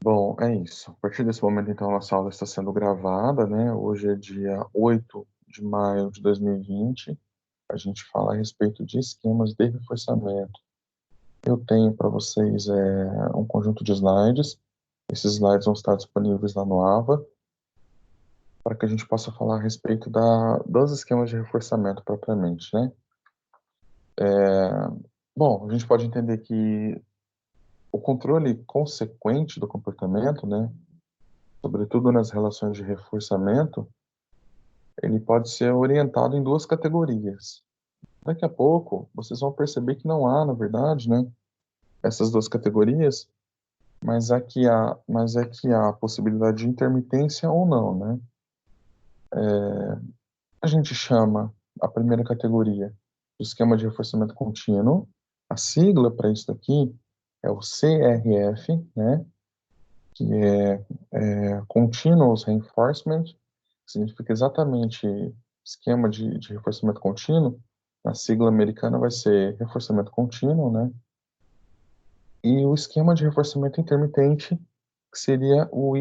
Bom, é isso. A partir desse momento, então, a nossa aula está sendo gravada, né? Hoje é dia 8 de maio de 2020. A gente fala a respeito de esquemas de reforçamento. Eu tenho para vocês um conjunto de slides. Esses slides vão estar disponíveis lá no AVA, para que a gente possa falar a respeito dos esquemas de reforçamento propriamente, né? Bom, a gente pode entender que o controle consequente do comportamento, né? Sobretudo nas relações de reforçamento, ele pode ser orientado em duas categorias. Daqui a pouco, vocês vão perceber que não há, na verdade, né, essas duas categorias, mas é que há a possibilidade de intermitência ou não, né? A gente chama a primeira categoria de esquema de reforçamento contínuo. A sigla para isso daqui é o CRF, né? Que é Continuous Reinforcement, que significa exatamente esquema de reforçamento contínuo. Na sigla americana vai ser reforçamento contínuo, né? E o esquema de reforçamento intermitente, que seria o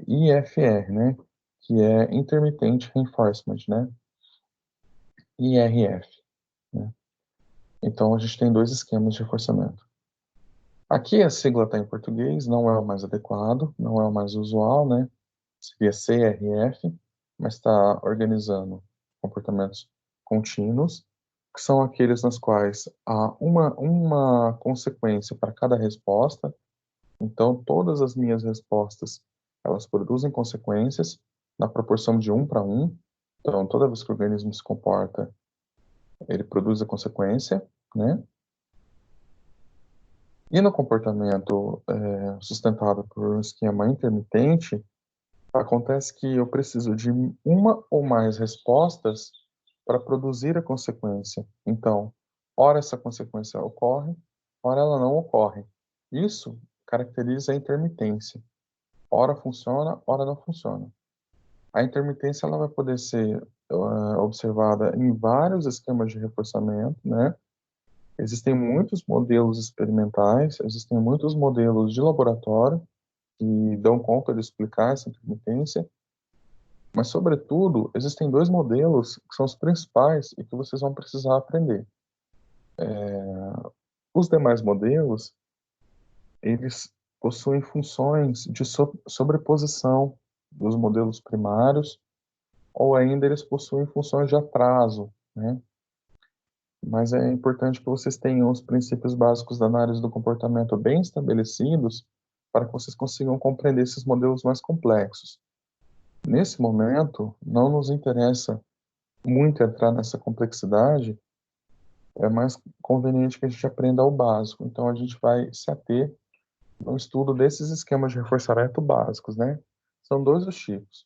IFR, né? Que é Intermittent Reinforcement, né? IRF, né? Então, a gente tem dois esquemas de reforçamento. Aqui a sigla está em português, não é o mais adequado, não é o mais usual, né? Seria CRF, mas está organizando comportamentos contínuos, que são aqueles nas quais há uma consequência para cada resposta. Então, todas as minhas respostas, elas produzem consequências na proporção de 1 para 1. Então, toda vez que o organismo se comporta, ele produz a consequência, né? E no comportamento sustentado por um esquema intermitente, acontece que eu preciso de uma ou mais respostas para produzir a consequência. Então, ora essa consequência ocorre, ora ela não ocorre. Isso caracteriza a intermitência. Ora funciona, ora não funciona. A intermitência ela vai poder ser observada em vários esquemas de reforçamento, né? Existem muitos modelos experimentais, existem muitos modelos de laboratório que dão conta de explicar essa intermitência, mas, sobretudo, existem dois modelos que são os principais e que vocês vão precisar aprender. Os demais modelos, eles possuem funções de sobreposição dos modelos primários, ou ainda eles possuem funções de atraso, né? Mas é importante que vocês tenham os princípios básicos da análise do comportamento bem estabelecidos para que vocês consigam compreender esses modelos mais complexos. Nesse momento, não nos interessa muito entrar nessa complexidade, é mais conveniente que a gente aprenda o básico. Então, a gente vai se ater no estudo desses esquemas de reforçamento básicos, né? São dois os tipos.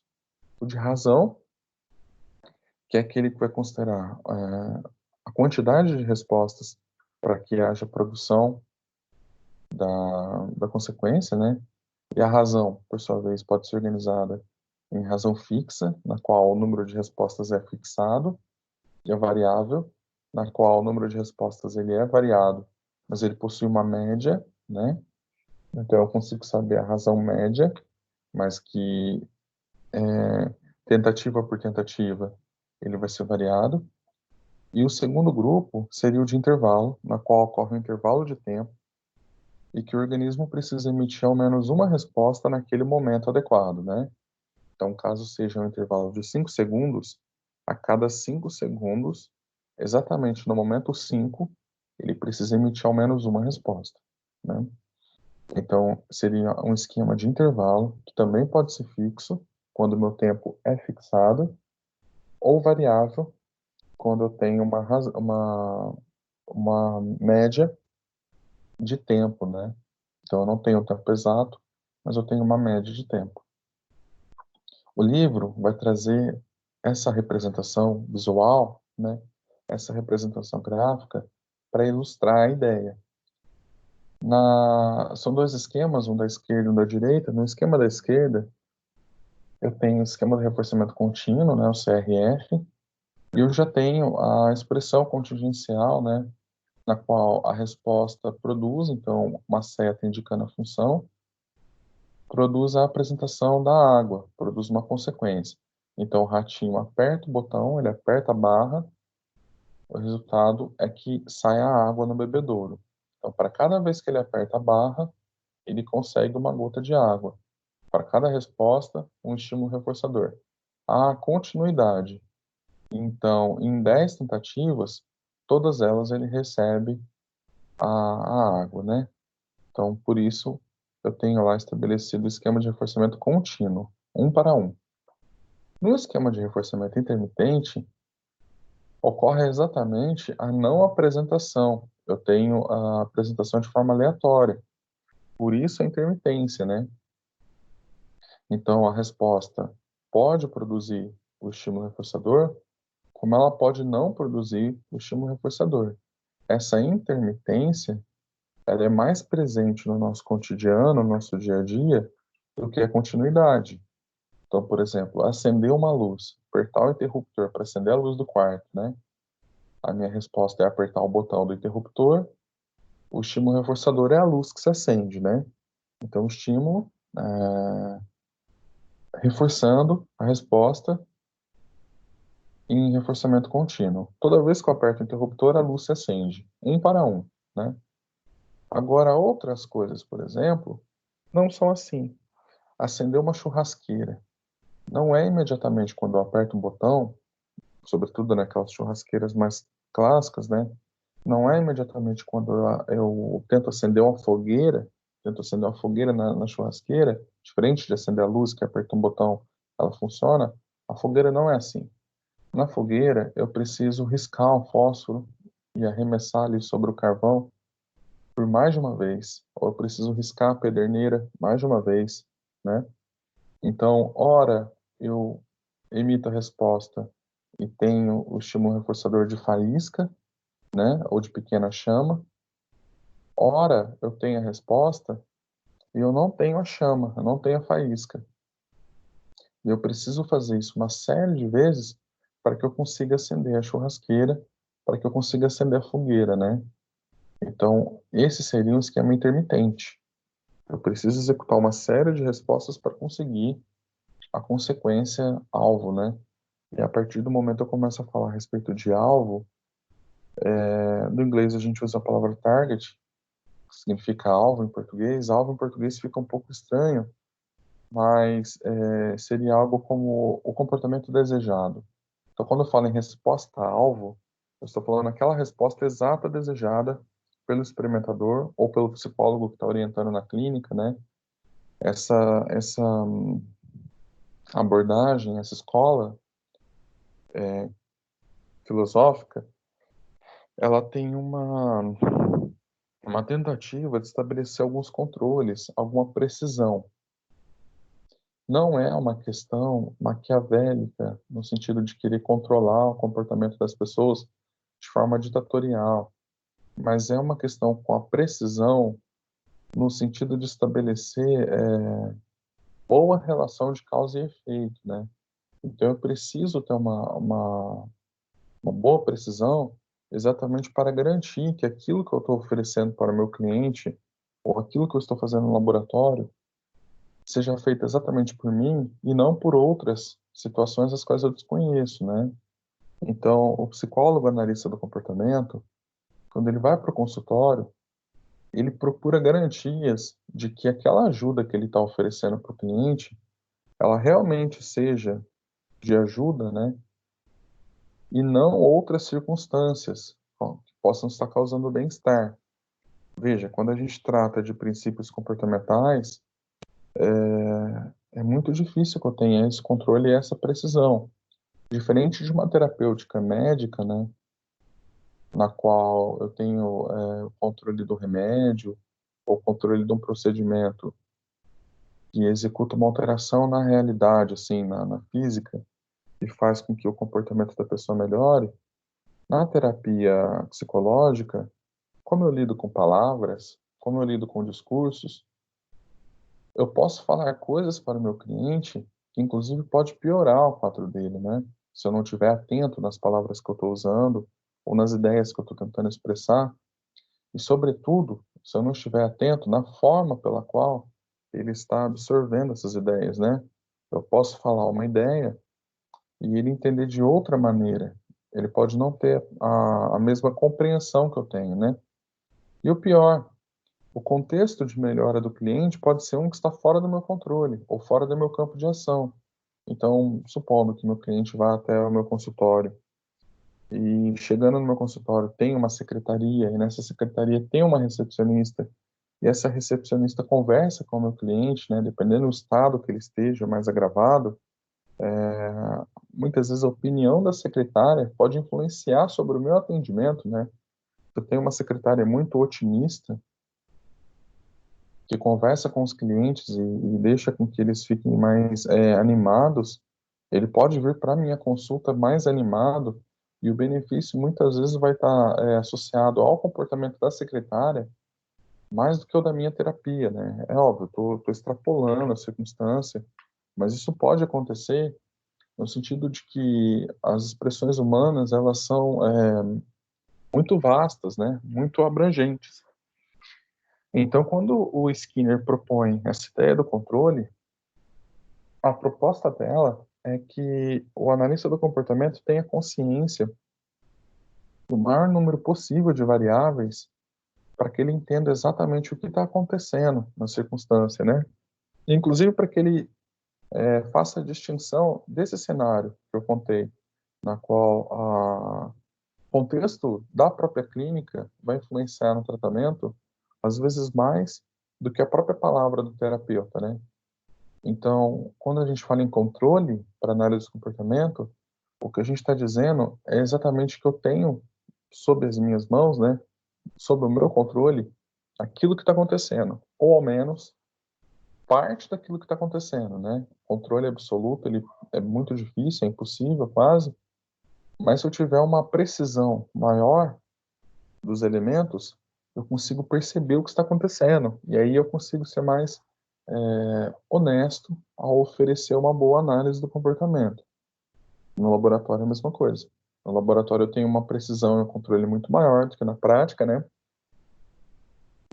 O de razão, que é aquele que vai considerar a quantidade de respostas para que haja produção da consequência, né? E a razão, por sua vez, pode ser organizada em razão fixa, na qual o número de respostas é fixado, e a variável, na qual o número de respostas ele é variado, mas ele possui uma média, né? Então eu consigo saber a razão média, mas que tentativa por tentativa ele vai ser variado. E o segundo grupo seria o de intervalo, na qual ocorre um intervalo de tempo e que o organismo precisa emitir ao menos uma resposta naquele momento adequado, né? Então, caso seja um intervalo de 5 segundos, a cada 5 segundos, exatamente no momento 5, ele precisa emitir ao menos uma resposta, né? Então, seria um esquema de intervalo, que também pode ser fixo, quando o meu tempo é fixado, ou variável, quando eu tenho uma média de tempo, né? Então, eu não tenho o tempo exato, mas eu tenho uma média de tempo. O livro vai trazer essa representação visual, né? Essa representação gráfica, para ilustrar a ideia. São dois esquemas, um da esquerda e um da direita. No esquema da esquerda, eu tenho o esquema de reforçamento contínuo, né, o CRF, e eu já tenho a expressão contingencial, né, na qual a resposta produz, então, uma seta indicando a função, produz a apresentação da água, produz uma consequência. Então, o ratinho aperta o botão, ele aperta a barra, o resultado é que sai a água no bebedouro. Então, para cada vez que ele aperta a barra, ele consegue uma gota de água. Para cada resposta, um estímulo reforçador. A continuidade. Então, em 10 tentativas, todas elas ele recebe a água, né? Então, por isso, eu tenho lá estabelecido o esquema de reforçamento contínuo, um para um. No esquema de reforçamento intermitente, ocorre exatamente a não apresentação. Eu tenho a apresentação de forma aleatória. Por isso a intermitência, né? Então, a resposta pode produzir o estímulo reforçador, como ela pode não produzir o estímulo reforçador. Essa intermitência, ela é mais presente no nosso cotidiano, no nosso dia a dia, do que a continuidade. Então, por exemplo, acender uma luz, apertar o interruptor para acender a luz do quarto, né? A minha resposta é apertar o botão do interruptor, o estímulo reforçador é a luz que se acende, né? Então, o estímulo reforçando a resposta em reforçamento contínuo. Toda vez que eu aperto o interruptor, a luz se acende, um para um, né? Agora, outras coisas, por exemplo, não são assim. Acender uma churrasqueira. Não é imediatamente quando eu aperto um botão, sobretudo naquelas churrasqueiras mais clássicas, né? Não é imediatamente quando eu tento acender uma fogueira na churrasqueira, diferente de acender a luz, que aperta um botão, ela funciona. A fogueira não é assim. Na fogueira, eu preciso riscar um fósforo e arremessar ali sobre o carvão por mais de uma vez, ou eu preciso riscar a pederneira mais de uma vez, né? Então, ora eu emito a resposta e tenho o estímulo reforçador de faísca, né, ou de pequena chama. Ora eu tenho a resposta e eu não tenho a chama, eu não tenho a faísca. E eu preciso fazer isso uma série de vezes para que eu consiga acender a churrasqueira, para que eu consiga acender a fogueira, né? Então, esse seria um esquema intermitente. Eu preciso executar uma série de respostas para conseguir a consequência alvo, né? E a partir do momento eu começo a falar a respeito de alvo, no inglês a gente usa a palavra target, que significa alvo em português. Alvo em português fica um pouco estranho, mas seria algo como o comportamento desejado. Então, quando eu falo em resposta a alvo, eu estou falando aquela resposta exata desejada pelo experimentador ou pelo psicólogo que está orientando na clínica, né? Essa abordagem, essa escola filosófica, ela tem uma tentativa de estabelecer alguns controles, alguma precisão. Não é uma questão maquiavélica, no sentido de querer controlar o comportamento das pessoas de forma ditatorial, mas é uma questão com a precisão no sentido de estabelecer boa relação de causa e efeito, né? Então eu preciso ter uma boa precisão exatamente para garantir que aquilo que eu estou oferecendo para o meu cliente ou aquilo que eu estou fazendo no laboratório seja feito exatamente por mim e não por outras situações as quais eu desconheço, né? Então, o psicólogo analista do comportamento, quando ele vai para o consultório, ele procura garantias de que aquela ajuda que ele está oferecendo para o cliente, ela realmente seja de ajuda, né? E não outras circunstâncias que possam estar causando bem-estar. Veja, quando a gente trata de princípios comportamentais, é muito difícil que eu tenha esse controle e essa precisão. Diferente de uma terapêutica médica, né, na qual eu tenho o controle do remédio ou controle de um procedimento que executa uma alteração na realidade, assim, na física, e faz com que o comportamento da pessoa melhore. Na terapia psicológica, como eu lido com palavras, como eu lido com discursos, eu posso falar coisas para o meu cliente que, inclusive, pode piorar o quadro dele, né? Se eu não estiver atento nas palavras que eu estou usando ou nas ideias que eu estou tentando expressar. e, sobretudo, se eu não estiver atento na forma pela qual ele está absorvendo essas ideias, né? Eu posso falar uma ideia e ele entender de outra maneira. Ele pode não ter a mesma compreensão que eu tenho, né? E o pior, o contexto de melhora do cliente pode ser um que está fora do meu controle ou fora do meu campo de ação. Então, supondo que meu cliente vá até o meu consultório e chegando no meu consultório tem uma secretaria e nessa secretaria tem uma recepcionista e essa recepcionista conversa com o meu cliente, né, dependendo do estado que ele esteja mais agravado, muitas vezes a opinião da secretária pode influenciar sobre o meu atendimento, né? Eu tenho uma secretária muito otimista que conversa com os clientes e deixa com que eles fiquem mais animados, ele pode vir para a minha consulta mais animado e o benefício muitas vezes vai estar associado ao comportamento da secretária mais do que o da minha terapia, né? É óbvio, tô extrapolando a circunstância, mas isso pode acontecer no sentido de que as expressões humanas, elas são muito vastas, né? Muito abrangentes. Então, quando o Skinner propõe essa ideia do controle, a proposta dela é que o analista do comportamento tenha consciência do maior número possível de variáveis para que ele entenda exatamente o que está acontecendo na circunstância, né? Inclusive para que ele faça a distinção desse cenário que eu contei, na qual o contexto da própria clínica vai influenciar no tratamento, às vezes mais do que a própria palavra do terapeuta, né? Então, quando a gente fala em controle para análise do comportamento, o que a gente está dizendo é exatamente que eu tenho sob as minhas mãos, né, sob o meu controle, aquilo que está acontecendo, ou ao menos parte daquilo que está acontecendo, né? Controle absoluto, ele é muito difícil, é impossível quase, mas se eu tiver uma precisão maior dos elementos, eu consigo perceber o que está acontecendo, e aí eu consigo ser mais honesto ao oferecer uma boa análise do comportamento. No laboratório é a mesma coisa. No laboratório eu tenho uma precisão e um controle muito maior do que na prática, né?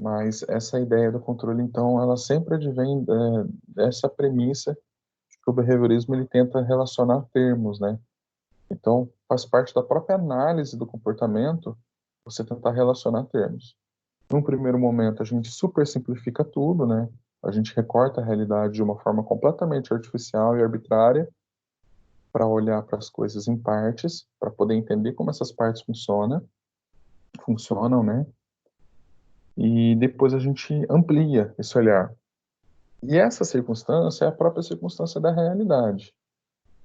Mas essa ideia do controle, então, ela sempre advém dessa premissa de que o behaviorismo ele tenta relacionar termos, né? Então, faz parte da própria análise do comportamento você tentar relacionar termos. Num primeiro momento, a gente super simplifica tudo, né? A gente recorta a realidade de uma forma completamente artificial e arbitrária para olhar para as coisas em partes, para poder entender como essas partes funcionam, né? E depois a gente amplia esse olhar. E essa circunstância é a própria circunstância da realidade.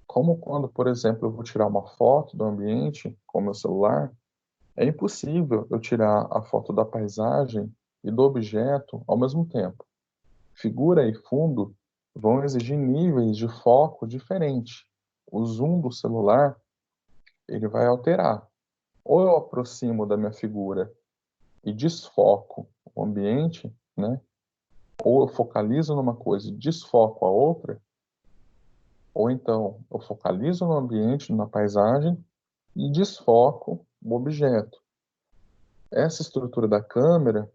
Como quando, por exemplo, eu vou tirar uma foto do ambiente com o meu celular, é impossível eu tirar a foto da paisagem e do objeto ao mesmo tempo. Figura e fundo vão exigir níveis de foco diferentes. O zoom do celular, ele vai alterar. Ou eu aproximo da minha figura e desfoco o ambiente, né? Ou eu focalizo numa coisa e desfoco a outra, ou então eu focalizo no ambiente, na paisagem e desfoco o objeto. Essa estrutura da câmera,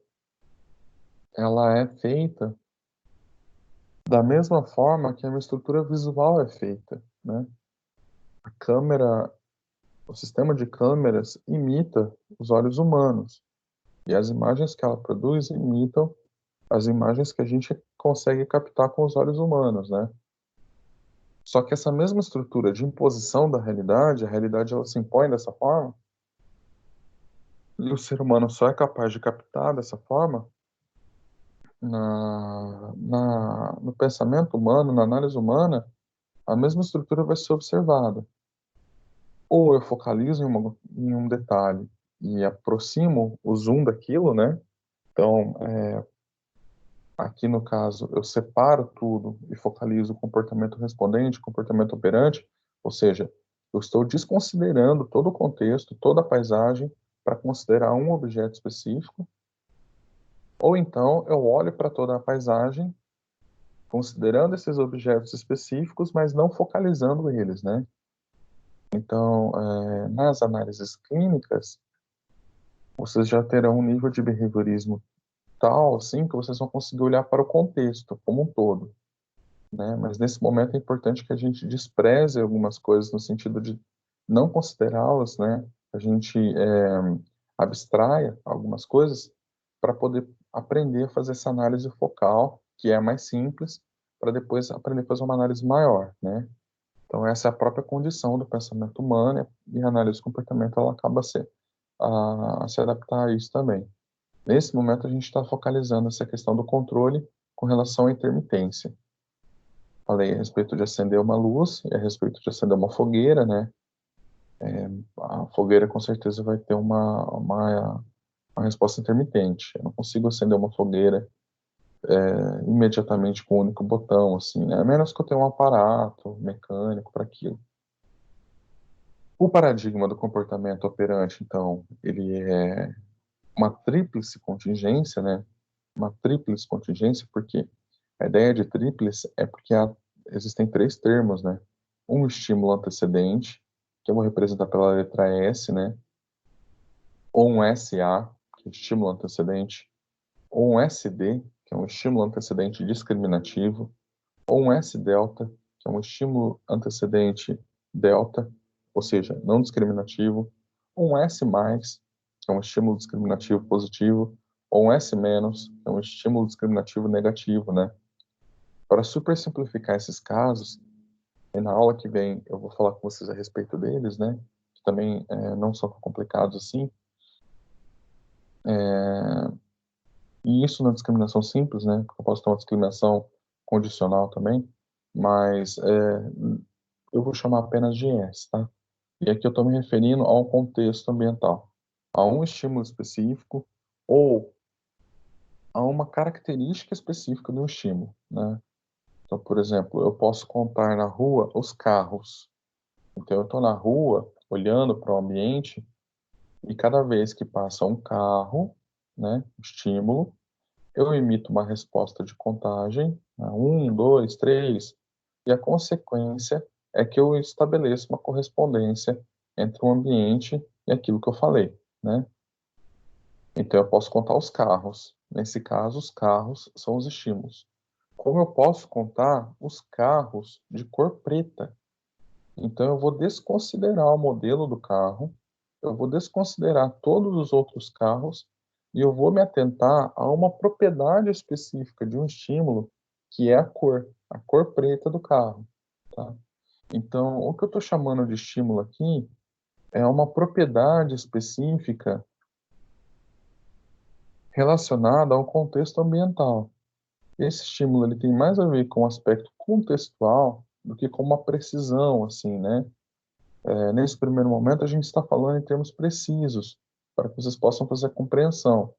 ela é feita da mesma forma que a minha estrutura visual é feita, né? A câmera, o sistema de câmeras imita os olhos humanos e as imagens que ela produz imitam as imagens que a gente consegue captar com os olhos humanos, né? Só que essa mesma estrutura de imposição da realidade, a realidade ela se impõe dessa forma, e o ser humano só é capaz de captar dessa forma no pensamento humano, na análise humana, a mesma estrutura vai ser observada. Ou eu focalizo em um detalhe e aproximo o zoom daquilo, né? Então, aqui no caso, eu separo tudo e focalizo o comportamento respondente, comportamento operante, ou seja, eu estou desconsiderando todo o contexto, toda a paisagem, para considerar um objeto específico, ou então eu olho para toda a paisagem, considerando esses objetos específicos, mas não focalizando eles, né? Então, nas análises clínicas, vocês já terão um nível de behaviorismo tal, assim, que vocês vão conseguir olhar para o contexto como um todo, né? Mas nesse momento é importante que a gente despreze algumas coisas no sentido de não considerá-las, né? A gente abstraia algumas coisas para poder aprender a fazer essa análise focal, que é mais simples, para depois aprender a fazer uma análise maior, né? Então essa é a própria condição do pensamento humano e a análise do comportamento ela acaba a se adaptar a isso também. Nesse momento a gente está focalizando essa questão do controle com relação à intermitência. Falei a respeito de acender uma luz e a respeito de acender uma fogueira, né? A fogueira com certeza vai ter uma resposta intermitente. Eu não consigo acender uma fogueira imediatamente com um único botão, assim, né? A menos que eu tenha um aparato mecânico para aquilo. O paradigma do comportamento operante, então, ele é uma tríplice contingência, né? Uma tríplice contingência, porque a ideia de tríplice é porque existem três termos, né? Um estímulo antecedente, que eu vou representar pela letra S, né? Ou um SA, que é estímulo antecedente, ou um SD, que é um estímulo antecedente discriminativo, ou um S-delta, que é um estímulo antecedente delta, ou seja, não discriminativo, ou um S+, que é um estímulo discriminativo positivo, ou um S-, que é um estímulo discriminativo negativo, né? Para super simplificar esses casos, e na aula que vem eu vou falar com vocês a respeito deles, né? Que também não são complicados assim. E isso na discriminação simples, né? Eu posso ter uma discriminação condicional também, mas eu vou chamar apenas de S, tá? E aqui eu estou me referindo a um contexto ambiental, a um estímulo específico ou a uma característica específica do estímulo, né? Então, por exemplo, eu posso contar na rua os carros. Então, eu estou na rua, olhando para o ambiente, e cada vez que passa um carro, né, estímulo, eu emito uma resposta de contagem, né, 1, 2, 3, e a consequência é que eu estabeleço uma correspondência entre o ambiente e aquilo que eu falei, né? Então, eu posso contar os carros. Nesse caso, os carros são os estímulos. Como eu posso contar os carros de cor preta? Então, eu vou desconsiderar o modelo do carro, eu vou desconsiderar todos os outros carros e eu vou me atentar a uma propriedade específica de um estímulo, que é a cor preta do carro, tá? Então, o que eu estou chamando de estímulo aqui é uma propriedade específica relacionada a um contexto ambiental. Esse estímulo ele tem mais a ver com o aspecto contextual do que com uma precisão, assim, né? Nesse primeiro momento, a gente está falando em termos precisos, para que vocês possam fazer a compreensão.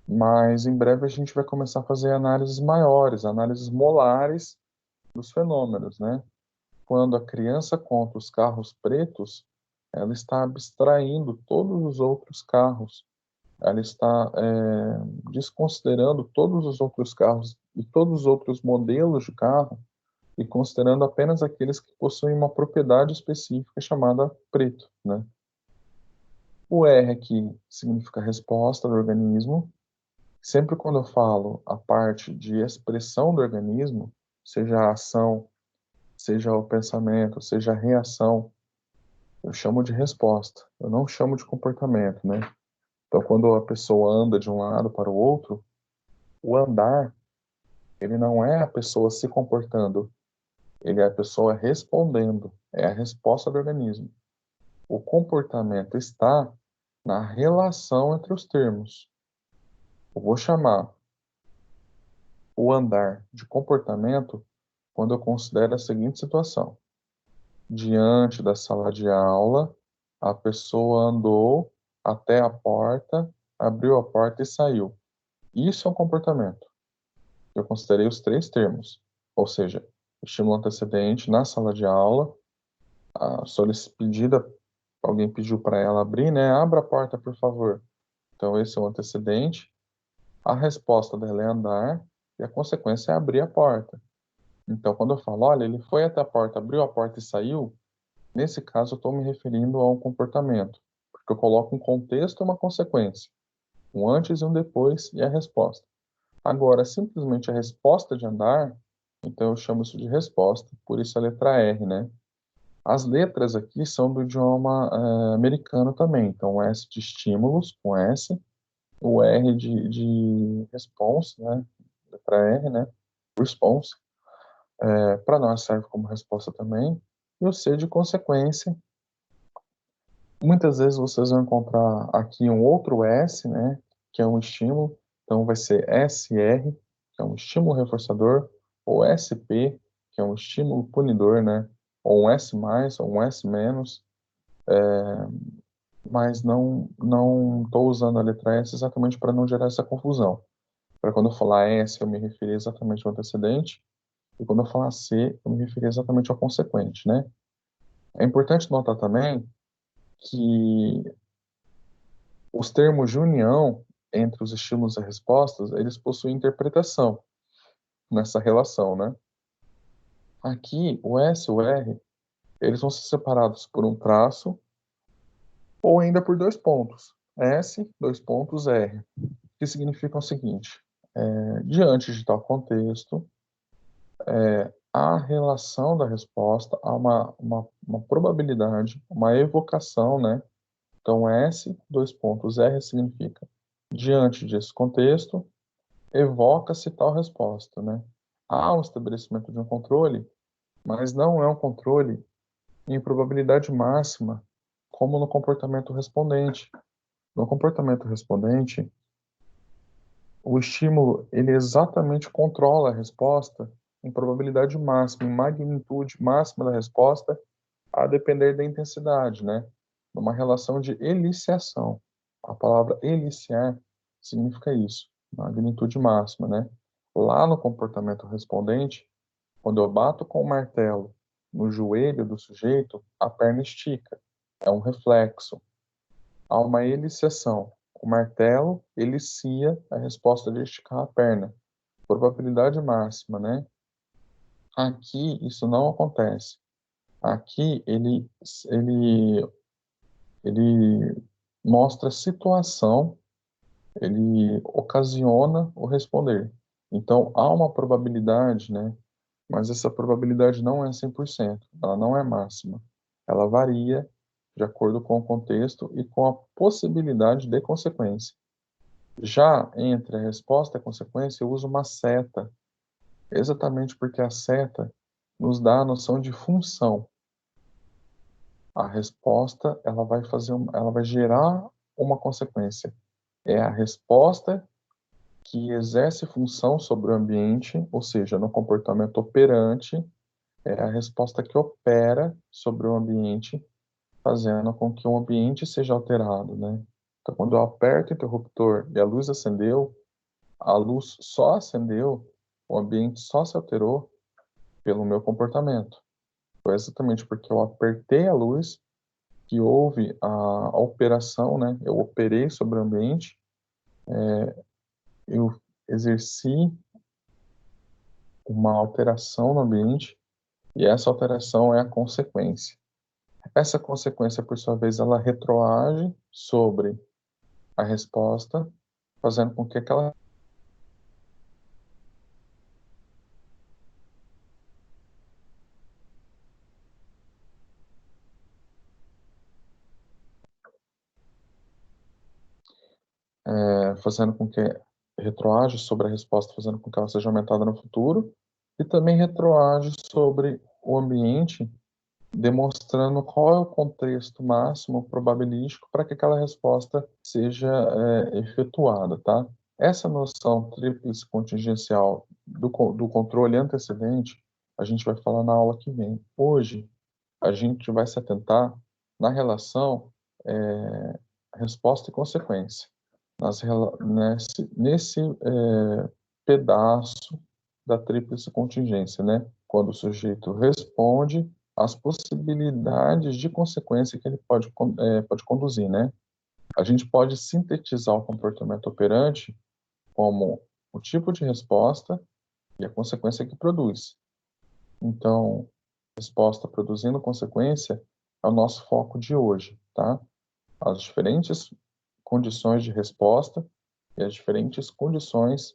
Mas em breve a gente vai começar a fazer análises maiores, análises molares dos fenômenos, né? Quando a criança conta os carros pretos, ela está abstraindo todos os outros carros, ela está desconsiderando todos os outros carros e todos os outros modelos de carro e considerando apenas aqueles que possuem uma propriedade específica chamada preto, né? O R aqui significa resposta do organismo. Sempre quando eu falo a parte de expressão do organismo, seja a ação, seja o pensamento, seja a reação, eu chamo de resposta. Eu não chamo de comportamento, né? Então, quando a pessoa anda de um lado para o outro, o andar, ele não é a pessoa se comportando, ele é a pessoa respondendo, é a resposta do organismo. O comportamento está na relação entre os termos. Eu vou chamar o andar de comportamento quando eu considero a seguinte situação: diante da sala de aula, a pessoa andou até a porta, abriu a porta e saiu. Isso é um comportamento. Eu considerei os três termos, ou seja, o estímulo antecedente na sala de aula, a pedida, alguém pediu para ela abrir, né? Abra a porta, por favor. Então, esse é o antecedente. A resposta dela é andar e a consequência é abrir a porta. Então, quando eu falo, olha, ele foi até a porta, abriu a porta e saiu, nesse caso eu estou me referindo a um comportamento, porque eu coloco um contexto e uma consequência, um antes e um depois e a resposta. Agora, simplesmente a resposta de andar, então eu chamo isso de resposta, por isso a letra R, né? As letras aqui são do idioma americano também, então o S de estímulos, com S, o R de response, né? Letra R, né? Response, para nós serve como resposta também, e o C de consequência. Muitas vezes vocês vão encontrar aqui um outro S, né? Que é um estímulo, então vai ser SR, que é um estímulo reforçador, ou SP, que é um estímulo punidor, né? Ou um S+, ou um S-, mas não estou usando a letra S exatamente para não gerar essa confusão. Para quando eu falar S, eu me referir exatamente ao antecedente, e quando eu falar C, eu me referir exatamente ao consequente, né? É importante notar também que os termos de união entre os estímulos e respostas, eles possuem interpretação nessa relação, né? Aqui, o S e o R, eles vão ser separados por um traço ou ainda por dois pontos. S, dois pontos, R, que significam o seguinte: diante de tal contexto, a relação da resposta, há uma probabilidade, uma evocação, né? Então, S, dois pontos, R significa, diante desse contexto, evoca-se tal resposta, né? Há um estabelecimento de um controle, mas não é um controle em probabilidade máxima, como no comportamento respondente. No comportamento respondente, o estímulo, ele exatamente controla a resposta em probabilidade máxima, em magnitude máxima da resposta, a depender da intensidade, né? Numa relação de eliciação. A palavra eliciar significa isso, magnitude máxima, né? Lá no comportamento respondente, quando eu bato com o martelo no joelho do sujeito, a perna estica. É um reflexo. Há uma eliciação. O martelo elicia a resposta de esticar a perna. Probabilidade máxima, né? Aqui isso não acontece. Aqui ele mostra a situação, ele ocasiona o responder. Então há uma probabilidade, né? Mas essa probabilidade não é 100%, ela não é máxima. Ela varia de acordo com o contexto e com a possibilidade de consequência. Já entre a resposta e a consequência, eu uso uma seta, exatamente porque a seta nos dá a noção de função. A resposta, ela vai gerar uma consequência. É a resposta que exerce função sobre o ambiente, ou seja, no comportamento operante, é a resposta que opera sobre o ambiente, fazendo com que o ambiente seja alterado, né? Então, quando eu aperto o interruptor e a luz acendeu, a luz só acendeu, o ambiente só se alterou pelo meu comportamento. Foi exatamente porque eu apertei a luz que houve a operação, né? Eu operei sobre o ambiente, eu exerci uma alteração no ambiente e essa alteração é a consequência. Essa consequência, por sua vez, ela retroage sobre a resposta, fazendo com que aquela fazendo com que retroage sobre a resposta, fazendo com que ela seja aumentada no futuro, e também retroage sobre o ambiente, demonstrando qual é o contexto máximo probabilístico para que aquela resposta seja efetuada, tá? Essa noção tríplice contingencial do controle antecedente, a gente vai falar na aula que vem. Hoje, a gente vai se atentar na relação resposta e consequência, nesse pedaço da tríplice contingência, né? Quando o sujeito responde às possibilidades de consequência que ele pode conduzir, né? A gente pode sintetizar o comportamento operante como o tipo de resposta e a consequência que produz. Então, resposta produzindo consequência é o nosso foco de hoje, tá? as diferentes condições de resposta e as diferentes condições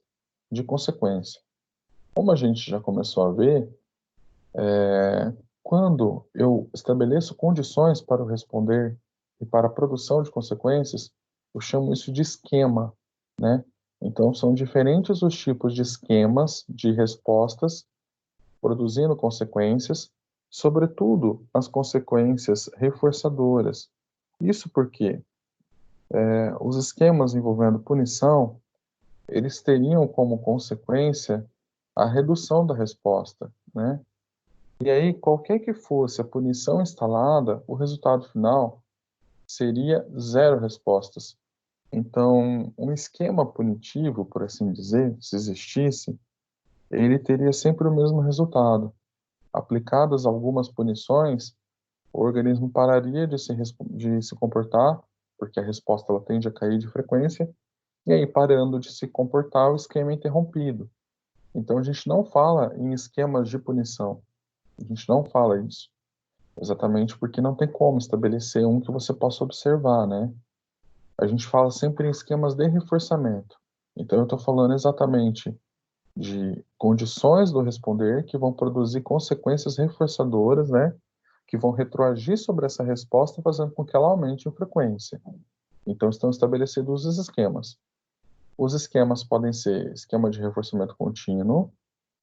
de consequência. Como a gente já começou a ver, quando eu estabeleço condições para o responder e para a produção de consequências, eu chamo isso de esquema, né? Então, são diferentes os tipos de esquemas de respostas produzindo consequências, sobretudo as consequências reforçadoras. Isso porque os esquemas envolvendo punição, eles teriam como consequência a redução da resposta, né? E aí, qualquer que fosse a punição instalada, o resultado final seria zero respostas. Então, um esquema punitivo, por assim dizer, se existisse, ele teria sempre o mesmo resultado. Aplicadas algumas punições, o organismo pararia de se comportar, porque a resposta ela tende a cair de frequência, e aí, parando de se comportar, o esquema é interrompido. Então, a gente não fala em esquemas de punição. A gente não fala isso. Exatamente porque não tem como estabelecer um que você possa observar, né? A gente fala sempre em esquemas de reforçamento. Então, eu estou falando exatamente de condições do responder que vão produzir consequências reforçadoras, né? Que vão retroagir sobre essa resposta, fazendo com que ela aumente em frequência. Então, estão estabelecidos os esquemas. Os esquemas podem ser esquema de reforçamento contínuo,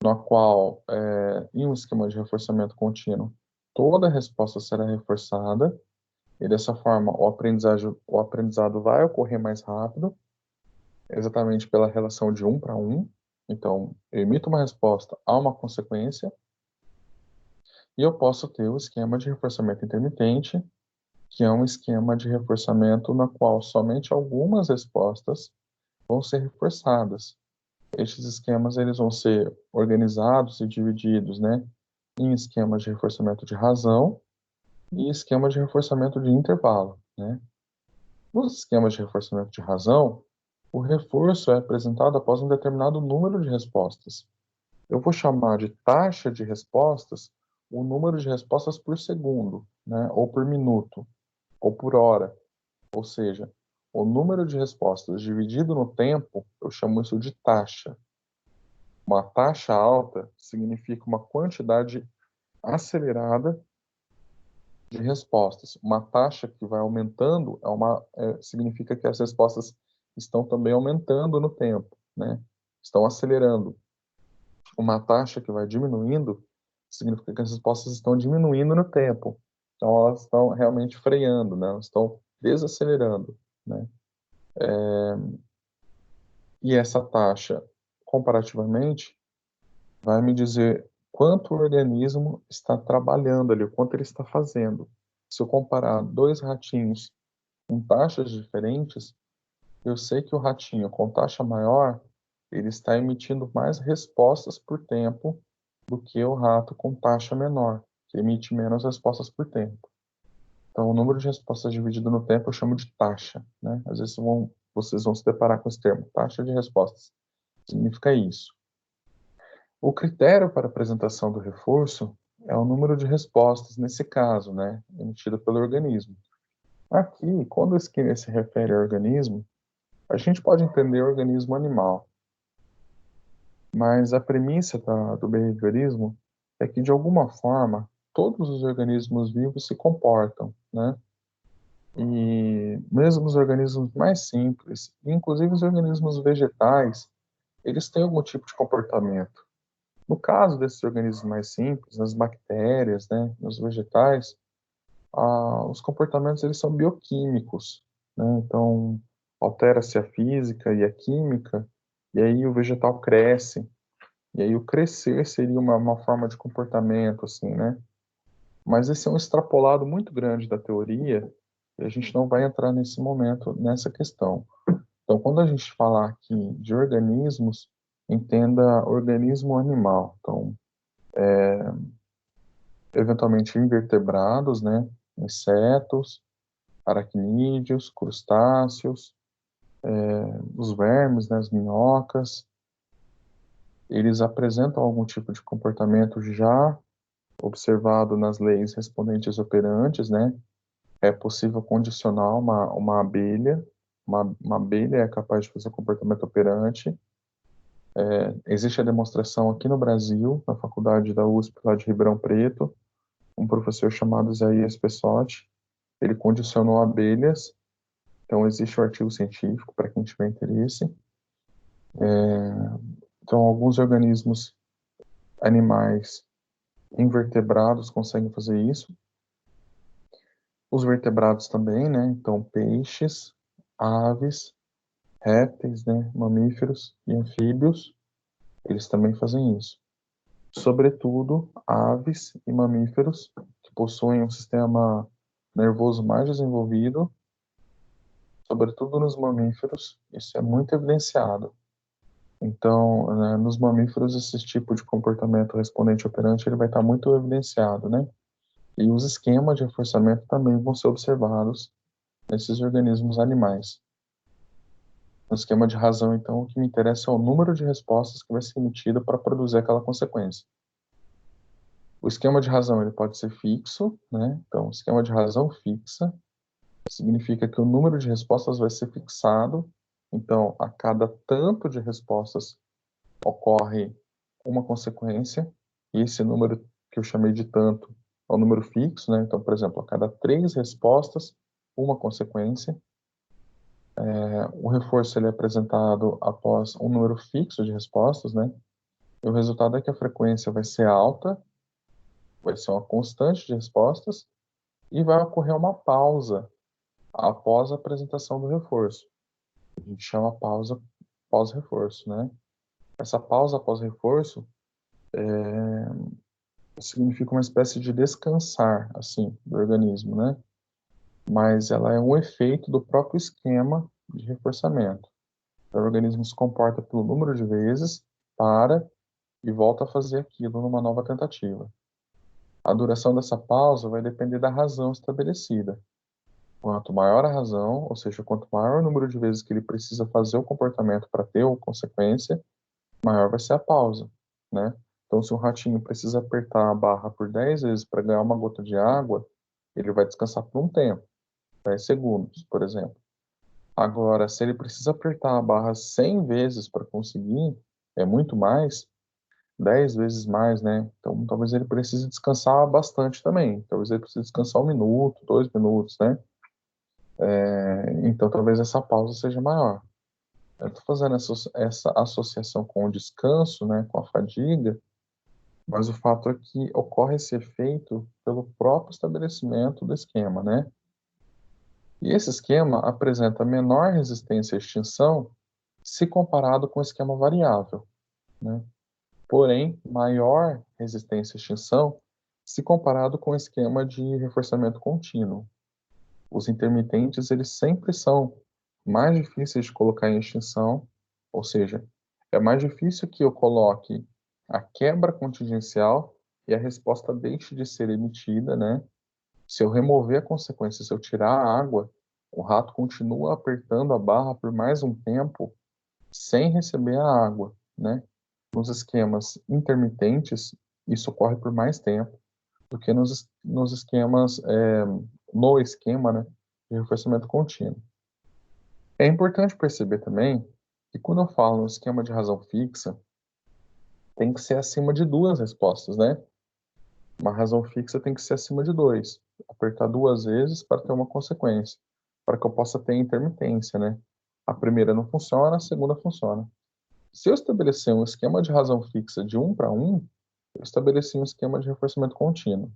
no qual, em um esquema de reforçamento contínuo, toda resposta será reforçada, e dessa forma o aprendizado vai ocorrer mais rápido, exatamente pela relação de um para um. Então, eu emito uma resposta a uma consequência, e eu posso ter o esquema de reforçamento intermitente, que é um esquema de reforçamento na qual somente algumas respostas vão ser reforçadas. Estes esquemas eles vão ser organizados e divididos, né, em esquemas de reforçamento de razão e esquema de reforçamento de intervalo, né? Nos esquemas de reforçamento de razão, o reforço é apresentado após um determinado número de respostas. Eu vou chamar de taxa de respostas o número de respostas por segundo, né, ou por minuto, ou por hora. Ou seja, o número de respostas dividido no tempo, eu chamo isso de taxa. Uma taxa alta significa uma quantidade acelerada de respostas. Uma taxa que vai aumentando significa que as respostas estão também aumentando no tempo, né? Estão acelerando. Uma taxa que vai diminuindo significa que as respostas estão diminuindo no tempo. Então, elas estão realmente freando, né? Elas estão desacelerando, né? E essa taxa, comparativamente, vai me dizer quanto o organismo está trabalhando ali, o quanto ele está fazendo. Se eu comparar dois ratinhos com taxas diferentes, eu sei que o ratinho com taxa maior, ele está emitindo mais respostas por tempo do que o rato com taxa menor, que emite menos respostas por tempo. Então, o número de respostas dividido no tempo eu chamo de taxa, né? Às vezes vocês vão se deparar com esse termo, taxa de respostas. Significa isso. O critério para apresentação do reforço é o número de respostas, nesse caso, né, emitido pelo organismo. Aqui, quando o esquema se refere ao organismo, a gente pode entender o organismo animal, mas a premissa do behaviorismo é que, de alguma forma, todos os organismos vivos se comportam, né? E mesmo os organismos mais simples, inclusive os organismos vegetais, eles têm algum tipo de comportamento. No caso desses organismos mais simples, nas bactérias, né, nos vegetais, os comportamentos eles são bioquímicos, né? Então, altera-se a física e a química, e aí o vegetal cresce. E aí o crescer seria uma forma de comportamento, assim, né? Mas esse é um extrapolado muito grande da teoria, e a gente não vai entrar nesse momento, nessa questão. Então, quando a gente falar aqui de organismos, entenda organismo animal. Então, eventualmente invertebrados, né? Insetos, aracnídeos, crustáceos, os vermes, né? As minhocas, eles apresentam algum tipo de comportamento já observado nas leis respondentes operantes, né? É possível condicionar uma abelha, uma abelha é capaz de fazer comportamento operante. Existe a demonstração aqui no Brasil, na faculdade da USP, lá de Ribeirão Preto, um professor chamado Isaías Pessotti, ele condicionou abelhas, então existe o artigo científico para quem tiver interesse. Então, alguns organismos animais invertebrados conseguem fazer isso. Os vertebrados também, né? Então, peixes, aves, répteis, né? Mamíferos e anfíbios, eles também fazem isso. Sobretudo, aves e mamíferos que possuem um sistema nervoso mais desenvolvido, sobretudo nos mamíferos, isso é muito evidenciado. Então, né, nos mamíferos, esse tipo de comportamento respondente operante ele vai estar muito evidenciado, né? E os esquemas de reforçamento também vão ser observados nesses organismos animais. No esquema de razão, então, o que me interessa é o número de respostas que vai ser emitido para produzir aquela consequência. O esquema de razão ele pode ser fixo, né? Então, o esquema de razão fixa significa que o número de respostas vai ser fixado. Então, a cada tanto de respostas ocorre uma consequência, e esse número que eu chamei de tanto é um número fixo, né? Então, por exemplo, a cada 3 respostas, uma consequência. O reforço ele é apresentado após um número fixo de respostas, né? E o resultado é que a frequência vai ser alta, vai ser uma constante de respostas, e vai ocorrer uma pausa após a apresentação do reforço. A gente chama pausa pós-reforço, né? Essa pausa pós-reforço significa uma espécie de descansar, assim, do organismo, né? Mas ela é um efeito do próprio esquema de reforçamento. O organismo se comporta pelo número de vezes, para e volta a fazer aquilo numa nova tentativa. A duração dessa pausa vai depender da razão estabelecida. Quanto maior a razão, ou seja, quanto maior o número de vezes que ele precisa fazer o comportamento para ter uma consequência, maior vai ser a pausa, né? Então, se um ratinho precisa apertar a barra por 10 vezes para ganhar uma gota de água, ele vai descansar por um tempo, 10 segundos, por exemplo. Agora, se ele precisa apertar a barra 100 vezes para conseguir, é muito mais, 10 vezes mais, né? Então, talvez ele precise descansar bastante também. Talvez ele precise descansar 1 minuto, 2 minutos, né? Então, talvez essa pausa seja maior. Eu estou fazendo essa associação com o descanso, né, com a fadiga, mas o fato é que ocorre esse efeito pelo próprio estabelecimento do esquema, né? E esse esquema apresenta menor resistência à extinção se comparado com o esquema variável, né? Porém, maior resistência à extinção se comparado com o esquema de reforçamento contínuo. Os intermitentes, eles sempre são mais difíceis de colocar em extinção, ou seja, é mais difícil que eu coloque a quebra contingencial e a resposta deixe de ser emitida, né? Se eu remover a consequência, se eu tirar a água, o rato continua apertando a barra por mais um tempo sem receber a água, né? Nos esquemas intermitentes, isso ocorre por mais tempo do que nos esquemas, no esquema, né, de reforçamento contínuo. É importante perceber também que quando eu falo no esquema de razão fixa, tem que ser acima de 2 respostas, né? Uma razão fixa tem que ser acima de 2. Apertar 2 vezes para ter uma consequência, para que eu possa ter intermitência, né? A primeira não funciona, a segunda funciona. Se eu estabelecer um esquema de razão fixa de 1 para 1, eu estabeleci um esquema de reforçamento contínuo.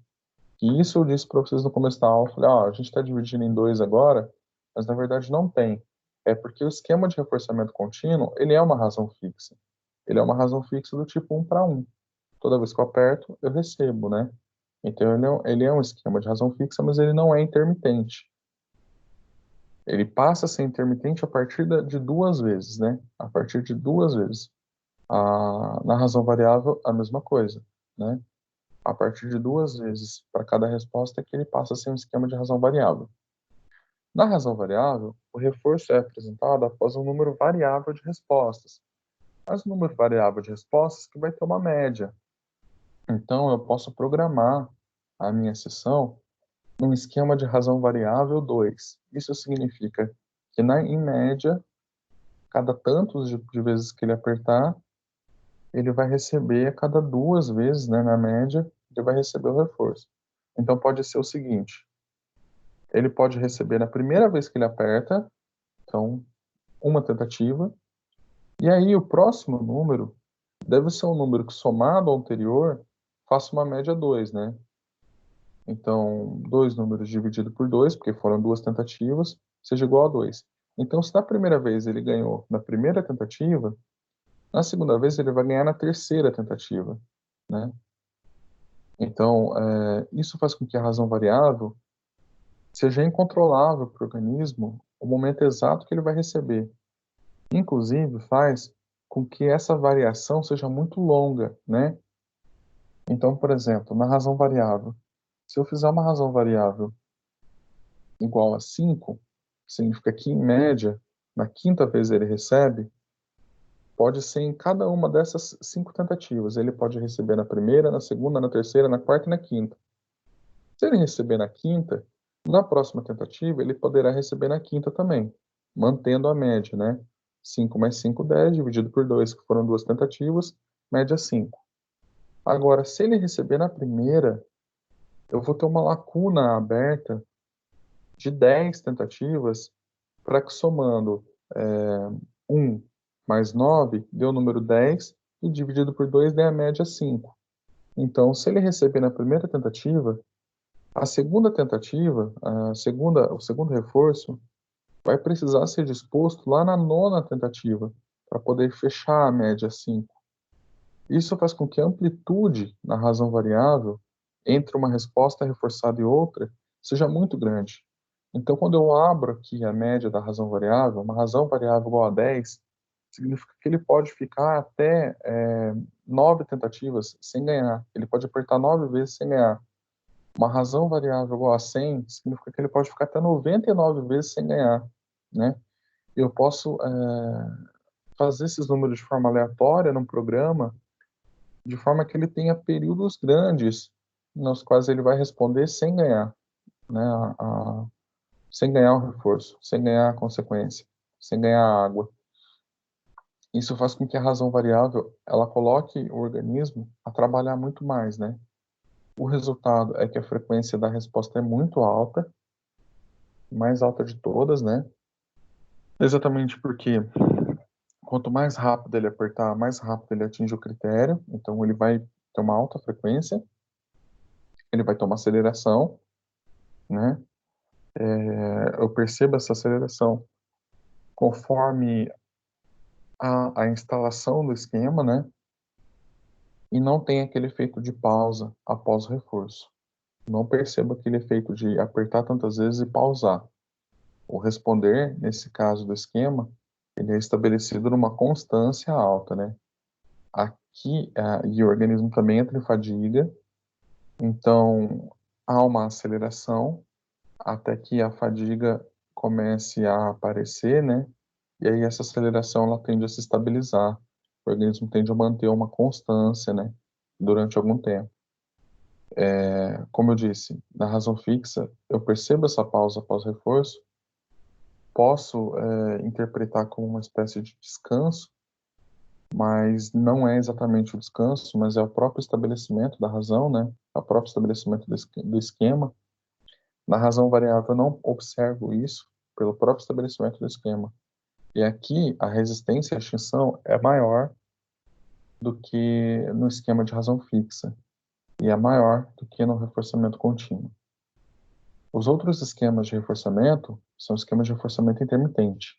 E isso eu disse para vocês no começo da aula, eu falei, a gente está dividindo em 2 agora, mas na verdade não tem. É porque o esquema de reforçamento contínuo, ele é uma razão fixa. Ele é uma razão fixa do tipo 1 para 1. Toda vez que eu aperto, eu recebo, né? Então ele é um esquema de razão fixa, mas ele não é intermitente. Ele passa a ser intermitente a partir de 2 vezes, né? A partir de 2 vezes. Na razão variável, a mesma coisa, né? A partir de 2 vezes para cada resposta é que ele passa a ser um esquema de razão variável. Na razão variável, o reforço é apresentado após um número variável de respostas. Mas o número variável de respostas que vai ter uma média. Então, eu posso programar a minha sessão num esquema de razão variável 2. Isso significa que, em média, cada tantos de vezes que ele apertar, ele vai receber a cada 2 vezes, né, na média, ele vai receber o reforço. Então pode ser o seguinte, ele pode receber na primeira vez que ele aperta, então uma tentativa, e aí o próximo número deve ser um número que, somado ao anterior, faça uma média 2, né? Então, dois números dividido por 2, porque foram 2 tentativas, seja igual a 2. Então, se na primeira vez ele ganhou na primeira tentativa, na segunda vez ele vai ganhar na terceira tentativa, né? Então, isso faz com que a razão variável seja incontrolável para o organismo o momento exato que ele vai receber. Inclusive, faz com que essa variação seja muito longa, né? Então, por exemplo, na razão variável, se eu fizer uma razão variável igual a 5, significa que, em média, na quinta vez ele recebe, pode ser em cada uma dessas 5 tentativas. Ele pode receber na primeira, na segunda, na terceira, na quarta e na quinta. Se ele receber na quinta, na próxima tentativa, ele poderá receber na quinta também, mantendo a média, né? 5 mais 5, 10, dividido por 2, que foram 2 tentativas, média 5. Agora, se ele receber na primeira, eu vou ter uma lacuna aberta de 10 tentativas para que, somando 1 mais 9 dê o número 10 e dividido por 2 dê a média 5. Então, se ele receber na primeira tentativa, a segunda tentativa, o segundo reforço, vai precisar ser disposto lá na nona tentativa para poder fechar a média 5. Isso faz com que a amplitude na razão variável entre uma resposta reforçada e outra seja muito grande. Então, quando eu abro aqui a média da razão variável, uma razão variável igual a 10, significa que ele pode ficar até 9 tentativas sem ganhar. Ele pode apertar 9 vezes sem ganhar. Uma razão variável igual a 100 significa que ele pode ficar até 99 vezes sem ganhar, né? Eu posso fazer esses números de forma aleatória num programa, de forma que ele tenha períodos grandes nos quais ele vai responder sem ganhar, né? Sem ganhar o reforço, sem ganhar a consequência, sem ganhar a água. Isso faz com que a razão variável ela coloque o organismo a trabalhar muito mais, né? O resultado é que a frequência da resposta é muito alta, mais alta de todas, né? Exatamente porque quanto mais rápido ele apertar, mais rápido ele atinge o critério, então ele vai ter uma alta frequência, ele vai ter uma aceleração, né? Eu percebo essa aceleração conforme a instalação do esquema, né? E não tem aquele efeito de pausa após o reforço. Não percebo aquele efeito de apertar tantas vezes e pausar. O responder, nesse caso do esquema, ele é estabelecido numa constância alta, né? Aqui, e o organismo também entra em fadiga, então há uma aceleração até que a fadiga comece a aparecer, né? E aí essa aceleração ela tende a se estabilizar. O organismo tende a manter uma constância, né? Durante algum tempo. Como eu disse, na razão fixa, eu percebo essa pausa após reforço, posso interpretar como uma espécie de descanso, mas não é exatamente o descanso, mas é o próprio estabelecimento da razão, né? É o próprio estabelecimento do esquema. Na razão variável, eu não observo isso pelo próprio estabelecimento do esquema. E aqui, a resistência à extinção é maior do que no esquema de razão fixa, e é maior do que no reforçamento contínuo. Os outros esquemas de reforçamento são esquemas de reforçamento intermitente.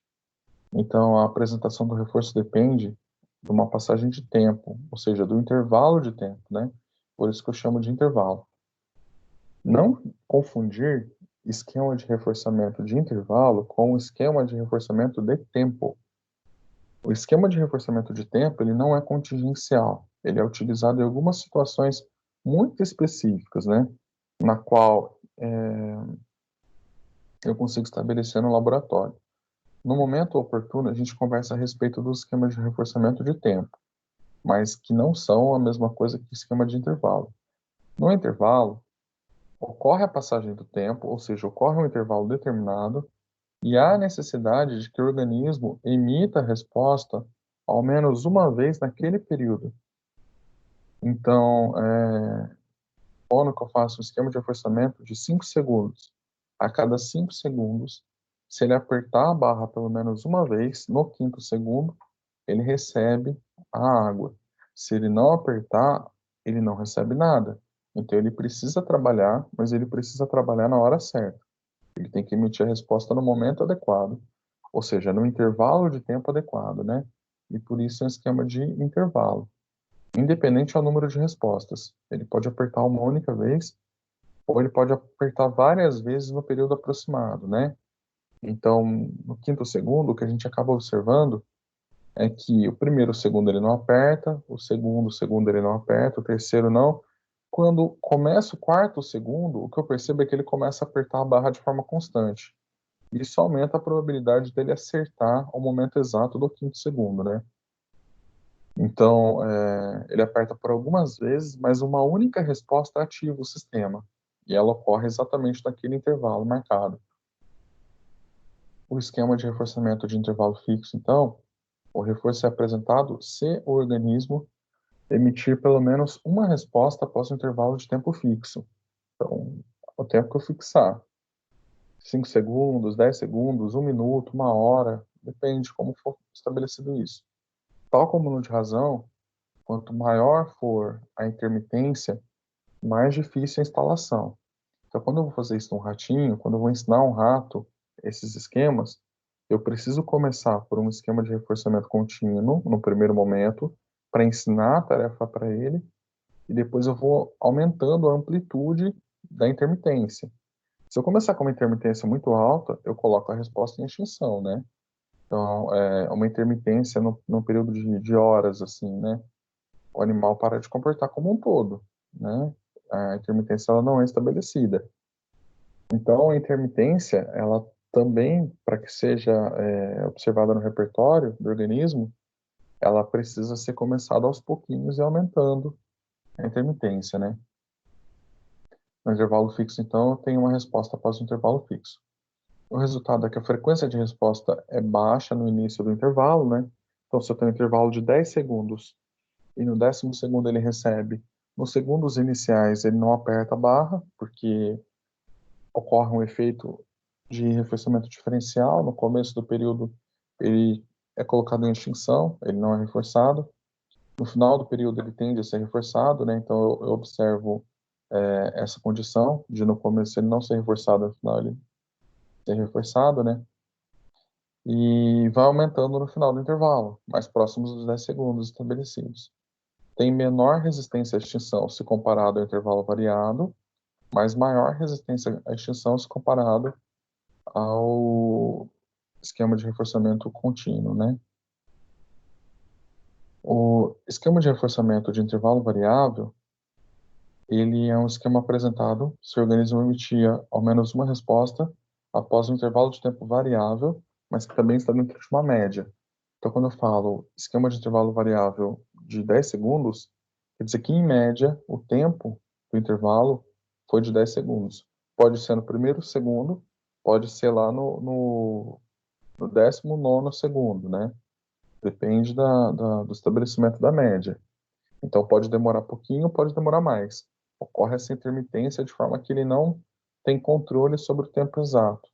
Então, a apresentação do reforço depende de uma passagem de tempo, ou seja, do intervalo de tempo, né? Por isso que eu chamo de intervalo. Não confundir esquema de reforçamento de intervalo com o esquema de reforçamento de tempo. O esquema de reforçamento de tempo, ele não é contingencial. Ele é utilizado em algumas situações muito específicas, né? Na qual eu consigo estabelecer no laboratório. No momento oportuno, a gente conversa a respeito dos esquemas de reforçamento de tempo, mas que não são a mesma coisa que esquema de intervalo. No intervalo, ocorre a passagem do tempo, ou seja, ocorre um intervalo determinado, e há necessidade de que o organismo emita a resposta ao menos uma vez naquele período. Então, supondo que eu faço um esquema de reforçamento de 5 segundos. A cada 5 segundos, se ele apertar a barra pelo menos uma vez, no quinto segundo, ele recebe a água. Se ele não apertar, ele não recebe nada. Então ele precisa trabalhar, mas ele precisa trabalhar na hora certa. Ele tem que emitir a resposta no momento adequado, ou seja, no intervalo de tempo adequado, né? E por isso é um esquema de intervalo. Independente ao número de respostas. Ele pode apertar uma única vez, ou ele pode apertar várias vezes no período aproximado, né? Então, no quinto segundo, o que a gente acaba observando é que o primeiro segundo ele não aperta, o segundo ele não aperta, o terceiro não. Quando começa o quarto segundo, o que eu percebo é que ele começa a apertar a barra de forma constante. Isso aumenta a probabilidade dele acertar o momento exato do quinto segundo, né? Então, ele aperta por algumas vezes, mas uma única resposta ativa o sistema. E ela ocorre exatamente naquele intervalo marcado. O esquema de reforçamento de intervalo fixo, então, o reforço é apresentado se o organismo emitir pelo menos uma resposta após um intervalo de tempo fixo. Então, o tempo que eu fixar. 5 segundos, 10 segundos, 1 minuto, 1 hora, depende de como for estabelecido isso. Tal como no de razão, quanto maior for a intermitência, mais difícil a instalação. Então, quando eu vou fazer isso num ratinho, quando eu vou ensinar um rato esses esquemas, eu preciso começar por um esquema de reforçamento contínuo no primeiro momento, para ensinar a tarefa para ele, e depois eu vou aumentando a amplitude da intermitência. Se eu começar com uma intermitência muito alta, eu coloco a resposta em extinção, né? Então, uma intermitência no período de horas, assim, né? O animal para de comportar como um todo, né? A intermitência ela não é estabelecida. Então, a intermitência, ela também, para que seja observada no repertório do organismo, ela precisa ser começada aos pouquinhos e aumentando a intermitência, né? No intervalo fixo, então, eu tenho uma resposta após o intervalo fixo. O resultado é que a frequência de resposta é baixa no início do intervalo, né? Então, se eu tenho um intervalo de 10 segundos e no 10º segundo ele recebe, nos segundos iniciais ele não aperta a barra, porque ocorre um efeito de reforçamento diferencial. No começo do período, ele é colocado em extinção, ele não é reforçado. No final do período, ele tende a ser reforçado, né? Então, eu observo essa condição de no começo ele não ser reforçado, no final ele ser reforçado, né? E vai aumentando no final do intervalo, mais próximos dos 10 segundos estabelecidos. Tem menor resistência à extinção se comparado ao intervalo variado, mas maior resistência à extinção se comparado ao esquema de reforçamento contínuo, né? O esquema de reforçamento de intervalo variável, ele é um esquema apresentado se o organismo emitia ao menos uma resposta após um intervalo de tempo variável, mas que também está dentro de uma média. Então, quando eu falo esquema de intervalo variável de 10 segundos, quer dizer que, em média, o tempo do intervalo foi de 10 segundos. Pode ser no primeiro segundo, pode ser lá no 19º segundo, né? Depende do estabelecimento da média. Então, pode demorar pouquinho, pode demorar mais. Ocorre essa intermitência de forma que ele não tem controle sobre o tempo exato.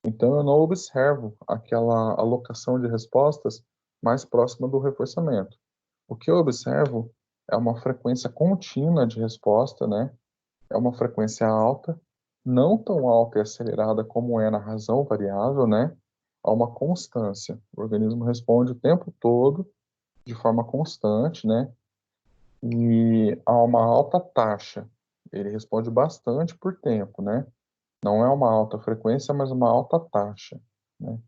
Então, eu não observo aquela alocação de respostas mais próxima do reforçamento. O que eu observo é uma frequência contínua de resposta, né? É uma frequência alta, não tão alta e acelerada como é na razão variável, né? Há uma constância. O organismo responde o tempo todo de forma constante, né? E há uma alta taxa. Ele responde bastante por tempo, né? Não é uma alta frequência, mas uma alta taxa, né?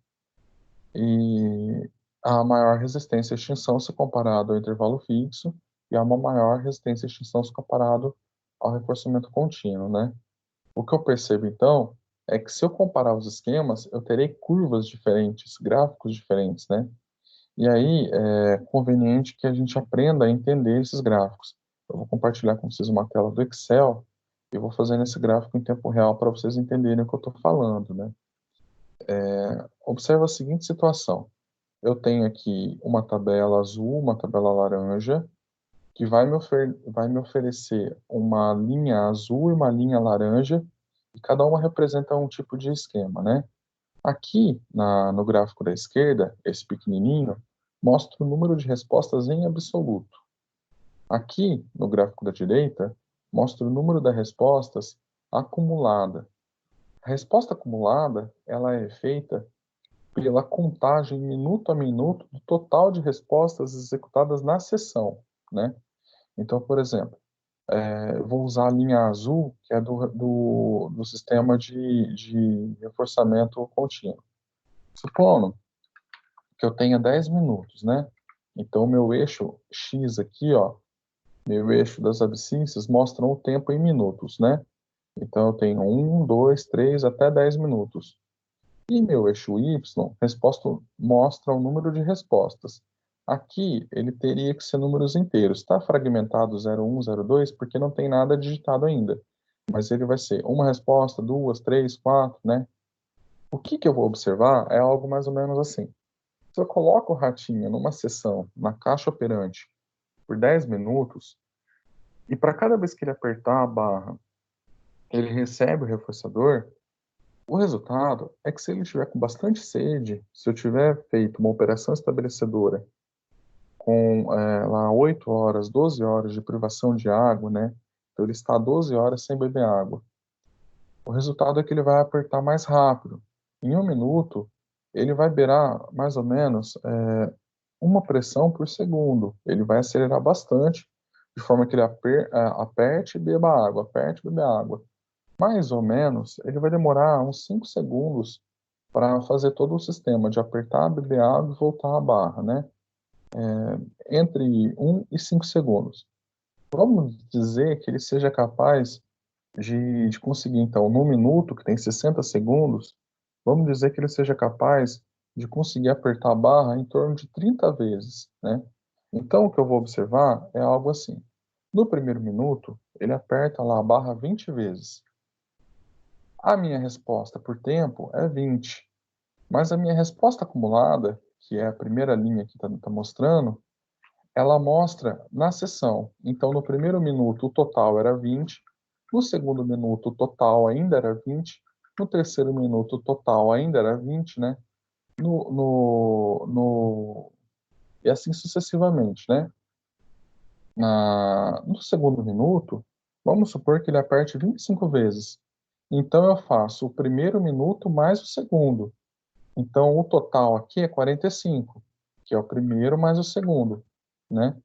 E há maior resistência à extinção se comparado ao intervalo fixo, e há uma maior resistência à extinção se comparado ao reforçamento contínuo, né? O que eu percebo, então, é que se eu comparar os esquemas, eu terei curvas diferentes, gráficos diferentes, né? E aí é conveniente que a gente aprenda a entender esses gráficos. Eu vou compartilhar com vocês uma tela do Excel, Eu vou fazendo esse gráfico em tempo real para vocês entenderem o que eu estou falando, né? Observa a seguinte situação. Eu tenho aqui uma tabela azul, uma tabela laranja, que vai me oferecer uma linha azul e uma linha laranja, e cada uma representa um tipo de esquema, né? Aqui, no gráfico da esquerda, esse pequenininho, mostra o número de respostas em absoluto. Aqui, no gráfico da direita, mostra o número de respostas acumulada. A resposta acumulada, ela é feita pela contagem minuto a minuto do total de respostas executadas na sessão, né? Então, por exemplo, eu vou usar a linha azul, que é do sistema de reforçamento contínuo. Supondo que eu tenha 10 minutos, né? Então, meu eixo X aqui, ó, meu eixo das abscissas mostram o tempo em minutos, né? Então, eu tenho 1, 2, 3, até 10 minutos. E meu eixo Y, resposta mostra o número de respostas. Aqui, ele teria que ser números inteiros. Está fragmentado 01, 02, porque não tem nada digitado ainda. Mas ele vai ser uma resposta, duas, três, quatro, né? O que eu vou observar é algo mais ou menos assim. Se eu coloco o ratinho numa sessão, na caixa operante, por 10 minutos, e para cada vez que ele apertar a barra, ele recebe o reforçador, o resultado é que se ele estiver com bastante sede, se eu tiver feito uma operação estabelecedora com lá 8 horas, 12 horas de privação de água, né? Então ele está 12 horas sem beber água. O resultado é que ele vai apertar mais rápido. Em um minuto, ele vai beirar mais ou menos uma pressão por segundo. Ele vai acelerar bastante, de forma que ele aperte e beba água, aperte e beba água. Mais ou menos, ele vai demorar uns 5 segundos para fazer todo o sistema de apertar, beber água e voltar à barra, né? Entre 1 e 5 segundos. Vamos dizer que ele seja capaz de conseguir, então, num minuto, que tem 60 segundos, vamos dizer que ele seja capaz de conseguir apertar a barra em torno de 30 vezes, né? Então, o que eu vou observar é algo assim. No primeiro minuto, ele aperta lá a barra 20 vezes. A minha resposta por tempo é 20. Mas a minha resposta acumulada, que é a primeira linha que está mostrando, ela mostra na sessão. Então, no primeiro minuto, o total era 20. No segundo minuto, o total ainda era 20. No terceiro minuto, o total ainda era 20, né? E assim sucessivamente, né? No segundo minuto, vamos supor que ele aperte 25 vezes. Então, eu faço o primeiro minuto mais o segundo. Então, o total aqui é 45, que é o primeiro mais o segundo, né?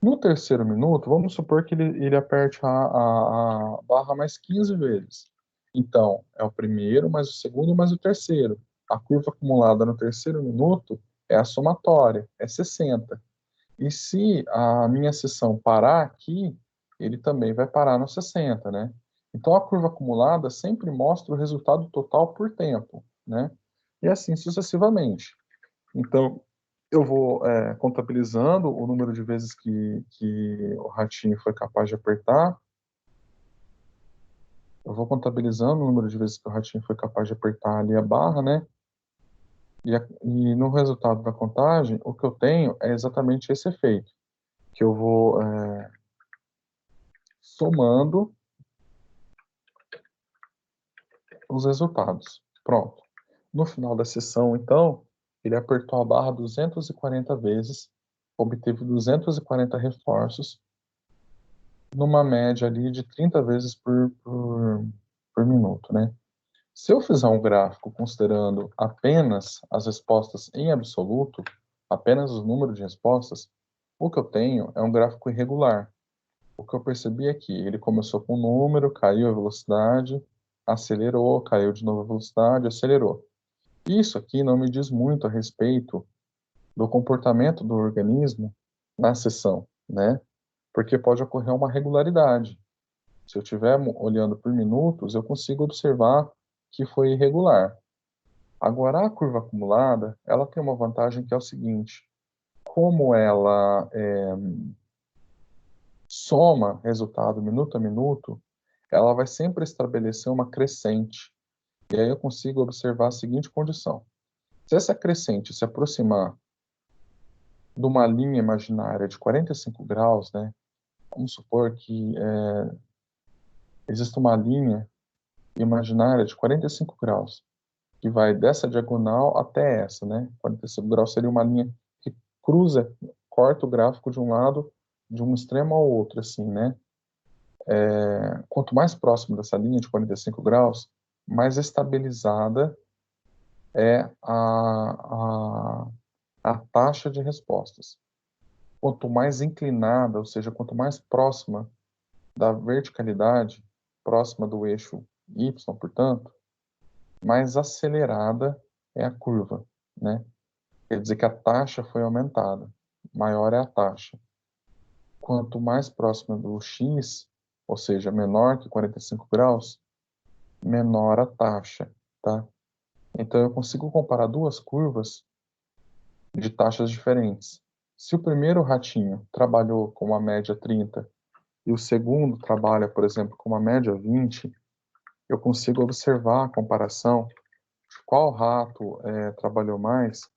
No terceiro minuto, vamos supor que ele aperte a barra mais 15 vezes. Então, é o primeiro mais o segundo mais o terceiro. A curva acumulada no terceiro minuto é a somatória, é 60. E se a minha sessão parar aqui, ele também vai parar no 60, né? Então, a curva acumulada sempre mostra o resultado total por tempo, né? E assim sucessivamente. Então, eu vou contabilizando o número de vezes que o ratinho foi capaz de apertar. Eu vou contabilizando o número de vezes que o ratinho foi capaz de apertar ali a barra, né? E no resultado da contagem, o que eu tenho é exatamente esse efeito, que eu vou somando os resultados. Pronto. No final da sessão, então, ele apertou a barra 240 vezes, obteve 240 reforços, numa média ali de 30 vezes por minuto, né? Se eu fizer um gráfico considerando apenas as respostas em absoluto, apenas o número de respostas, o que eu tenho é um gráfico irregular. O que eu percebi é que ele começou com um número, caiu a velocidade, acelerou, caiu de novo a velocidade, acelerou. Isso aqui não me diz muito a respeito do comportamento do organismo na sessão, né? Porque pode ocorrer uma regularidade. Se eu estiver olhando por minutos, eu consigo observar que foi irregular. Agora, a curva acumulada, ela tem uma vantagem que é o seguinte: como ela soma resultado minuto a minuto, ela vai sempre estabelecer uma crescente. E aí eu consigo observar a seguinte condição. Se essa crescente se aproximar de uma linha imaginária de 45 graus, né? Vamos supor que existe uma linha imaginária de 45 graus, que vai dessa diagonal até essa, né? 45 graus seria uma linha que cruza, corta o gráfico de um lado, de um extremo ao outro, assim, né? Quanto mais próximo dessa linha de 45 graus, mais estabilizada é a taxa de respostas. Quanto mais inclinada, ou seja, quanto mais próxima da verticalidade, próxima do eixo Y, portanto, mais acelerada é a curva, né? Quer dizer que a taxa foi aumentada, maior é a taxa. Quanto mais próxima do X, ou seja, menor que 45 graus, menor a taxa, tá? Então eu consigo comparar duas curvas de taxas diferentes. Se o primeiro ratinho trabalhou com uma média 30 e o segundo trabalha, por exemplo, com uma média 20, eu consigo observar a comparação de qual rato trabalhou mais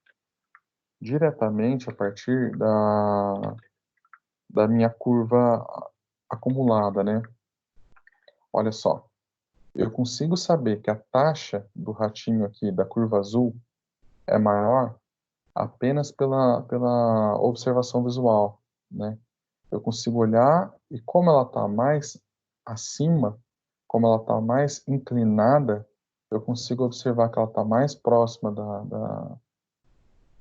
diretamente a partir da minha curva acumulada, né? Olha só, eu consigo saber que a taxa do ratinho aqui da curva azul é maior apenas pela observação visual, né? Eu consigo olhar e como ela está mais acima, como ela está mais inclinada, eu consigo observar que ela está mais próxima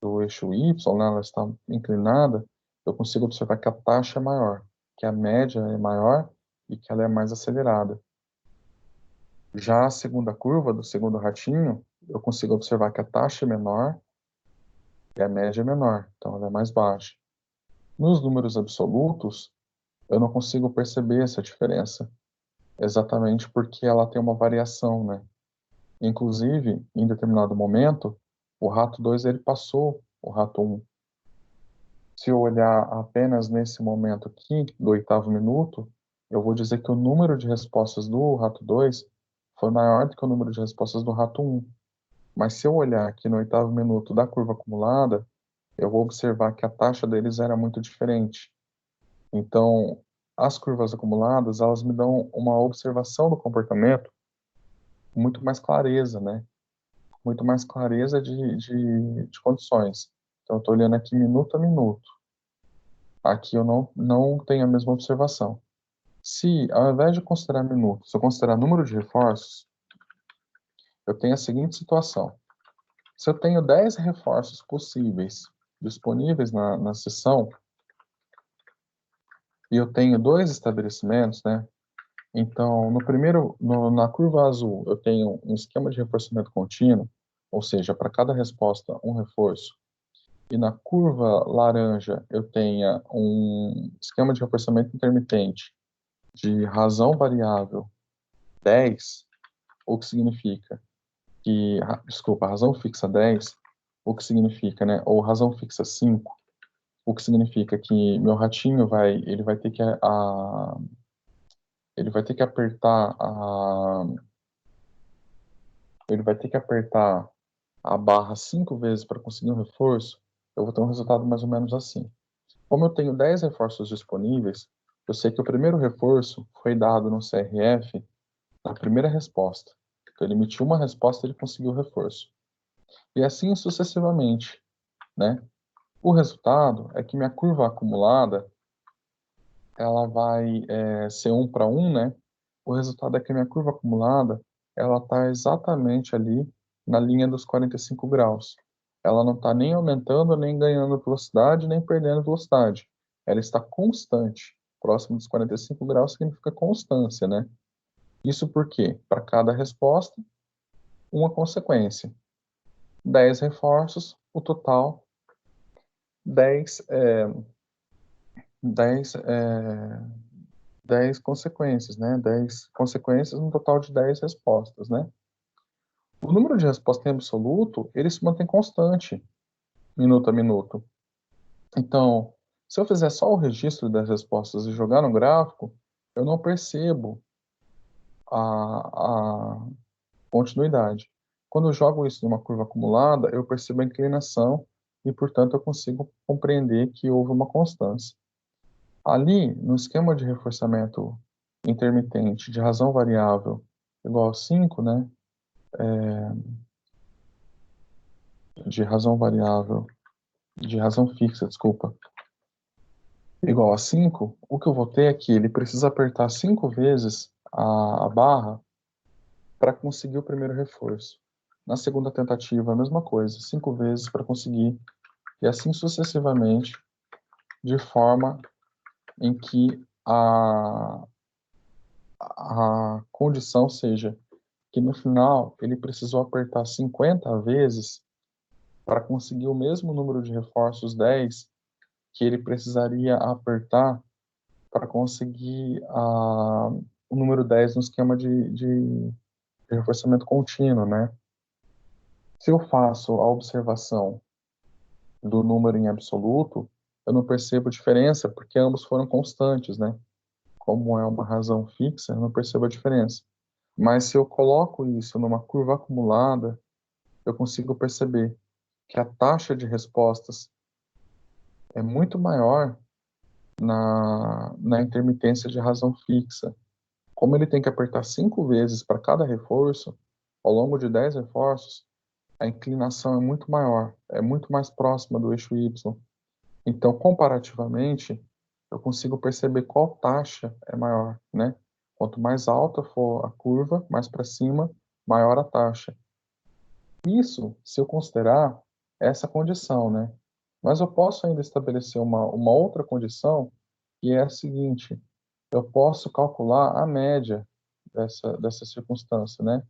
do eixo Y, né? Ela está inclinada, eu consigo observar que a taxa é maior, que a média é maior e que ela é mais acelerada. Já a segunda curva do segundo ratinho, eu consigo observar que a taxa é menor e a média é menor, então ela é mais baixa. Nos números absolutos, eu não consigo perceber essa diferença, exatamente porque ela tem uma variação, né? Inclusive, em determinado momento, o rato 2 ele passou o rato 1. Se eu olhar apenas nesse momento aqui, do oitavo minuto, eu vou dizer que o número de respostas do rato 2 foi maior do que o número de respostas do rato 1. Mas se eu olhar aqui no oitavo minuto da curva acumulada, eu vou observar que a taxa deles era muito diferente. Então, as curvas acumuladas, elas me dão uma observação do comportamento com muito mais clareza, né? Muito mais clareza de condições. Então, eu estou olhando aqui minuto a minuto. Aqui eu não tenho a mesma observação. Se, ao invés de considerar minutos, eu considerar número de reforços, eu tenho a seguinte situação. Se eu tenho 10 reforços possíveis disponíveis na sessão, e eu tenho dois estabelecimentos, né? Então, na curva azul, eu tenho um esquema de reforçamento contínuo, ou seja, para cada resposta, um reforço. E na curva laranja, eu tenho um esquema de reforçamento intermitente de razão variável 10, o que significa que, desculpa, razão fixa 10, o que significa, né, ou razão fixa 5, o que significa que meu ratinho ele vai ter que ele vai ter que apertar ele vai ter que apertar a barra 5 vezes para conseguir um reforço, eu vou ter um resultado mais ou menos assim. Como eu tenho 10 reforços disponíveis, eu sei que o primeiro reforço foi dado no CRF na primeira resposta. Então, ele emitiu uma resposta e ele conseguiu o reforço. E assim sucessivamente, né? O resultado é que minha curva acumulada, ela vai ser 1 para 1, né? O resultado é que minha curva acumulada, ela está exatamente ali na linha dos 45 graus. Ela não está nem aumentando, nem ganhando velocidade, nem perdendo velocidade. Ela está constante. Próximo dos 45 graus significa constância, né? Isso porque, para cada resposta, uma consequência. 10 reforços, o total 10, 10, 10 consequências, né? 10 consequências no total de 10 respostas, né? O número de respostas em absoluto, ele se mantém constante, minuto a minuto. Então, se eu fizer só o registro das respostas e jogar no gráfico, eu não percebo a continuidade. Quando eu jogo isso numa curva acumulada, eu percebo a inclinação e, portanto, eu consigo compreender que houve uma constância. Ali, no esquema de reforçamento intermitente de razão variável igual a 5, né? De razão variável, de razão fixa, desculpa, igual a 5, o que eu vou ter é que ele precisa apertar 5 vezes a barra para conseguir o primeiro reforço. Na segunda tentativa, a mesma coisa, 5 vezes para conseguir, e assim sucessivamente, de forma em que a condição seja que no final ele precisou apertar 50 vezes para conseguir o mesmo número de reforços 10 que ele precisaria apertar para conseguir o número 10 no esquema de reforçamento contínuo, né? Se eu faço a observação do número em absoluto, eu não percebo diferença, porque ambos foram constantes, né? Como é uma razão fixa, eu não percebo a diferença. Mas se eu coloco isso numa curva acumulada, eu consigo perceber que a taxa de respostas é muito maior na intermitência de razão fixa. Como ele tem que apertar 5 vezes para cada reforço, ao longo de 10 reforços, a inclinação é muito maior, é muito mais próxima do eixo Y. Então, comparativamente, eu consigo perceber qual taxa é maior, né? Quanto mais alta for a curva, mais para cima, maior a taxa. Isso se eu considerar essa condição, né? Mas eu posso ainda estabelecer uma outra condição, que é a seguinte: eu posso calcular a média dessa circunstância, né?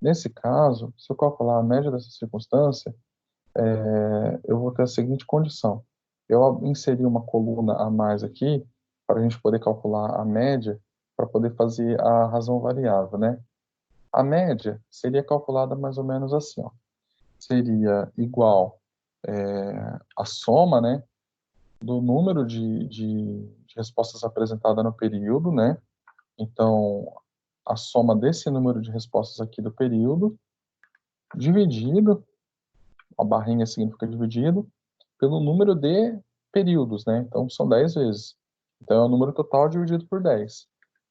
Nesse caso, se eu calcular a média dessa circunstância, eu vou ter a seguinte condição. Eu inseri uma coluna a mais aqui, para a gente poder calcular a média, para poder fazer a razão variável, né? A média seria calculada mais ou menos assim, ó. Seria igual a soma, né, do número de respostas apresentadas no período, né? Então, a soma desse número de respostas aqui do período, dividido, a barrinha significa dividido, pelo número de períodos, né? Então, são 10 vezes. Então, é o número total dividido por 10.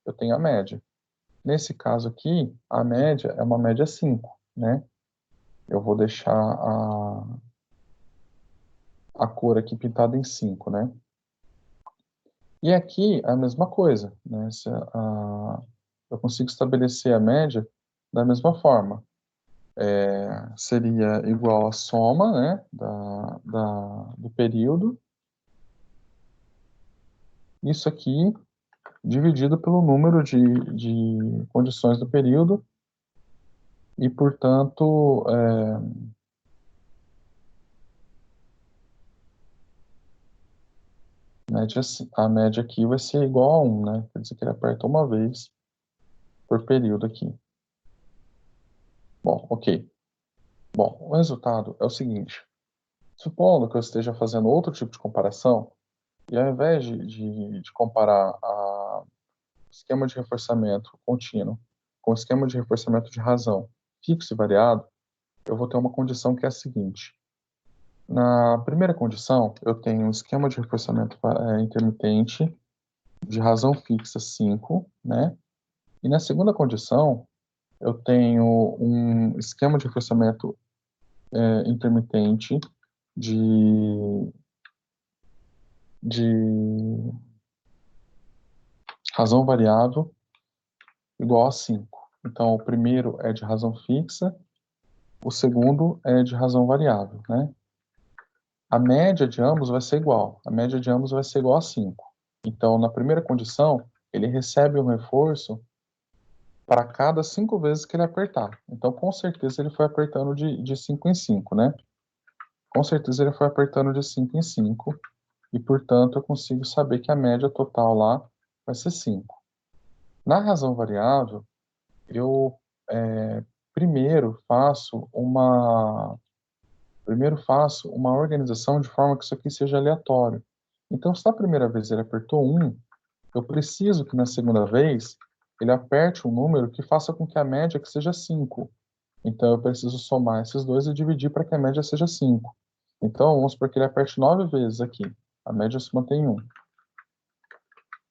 Eu tenho a média. Nesse caso aqui, a média é uma média 5, né? Eu vou deixar a cor aqui pintada em 5, né? E aqui a mesma coisa, né? Eu consigo estabelecer a média da mesma forma. Seria igual a soma, né, do período. Isso aqui dividido pelo número de condições do período e, portanto, a média aqui vai ser igual a 1, né? Quer dizer que ele aperta uma vez por período aqui. Bom, ok. Bom, o resultado é o seguinte. Supondo que eu esteja fazendo outro tipo de comparação, e ao invés de comparar o esquema de reforçamento contínuo com o esquema de reforçamento de razão fixo e variado, eu vou ter uma condição que é a seguinte. Na primeira condição, eu tenho um esquema de reforçamento intermitente de razão fixa 5, né? E na segunda condição, eu tenho um esquema de reforçamento intermitente de, de razão variável igual a 5. Então, o primeiro é de razão fixa, o segundo é de razão variável, né? A média de ambos vai ser igual. A média de ambos vai ser igual a 5. Então, na primeira condição, ele recebe um reforço para cada 5 vezes que ele apertar. Então, com certeza, ele foi apertando de 5 em 5, né? Com certeza, ele foi apertando de 5 em 5. E, portanto, eu consigo saber que a média total lá vai ser 5. Na razão variável, eu primeiro faço uma organização de forma que isso aqui seja aleatório. Então, se na primeira vez ele apertou 1, eu preciso que na segunda vez ele aperte um número que faça com que a média que seja 5. Então, eu preciso somar esses dois e dividir para que a média seja 5. Então, vamos supor que ele aperte 9 vezes aqui. A média se mantém 1.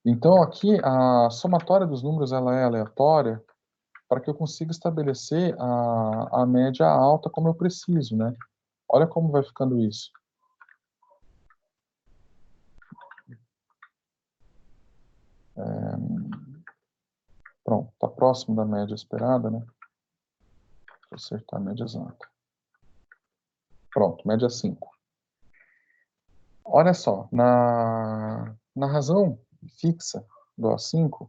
Então, aqui, a somatória dos números ela é aleatória para que eu consiga estabelecer a média alta como eu preciso, né? Olha como vai ficando isso. Pronto, está próximo da média esperada, né? Vou acertar a média exata. Pronto, média 5. Olha só, na razão fixa do A5,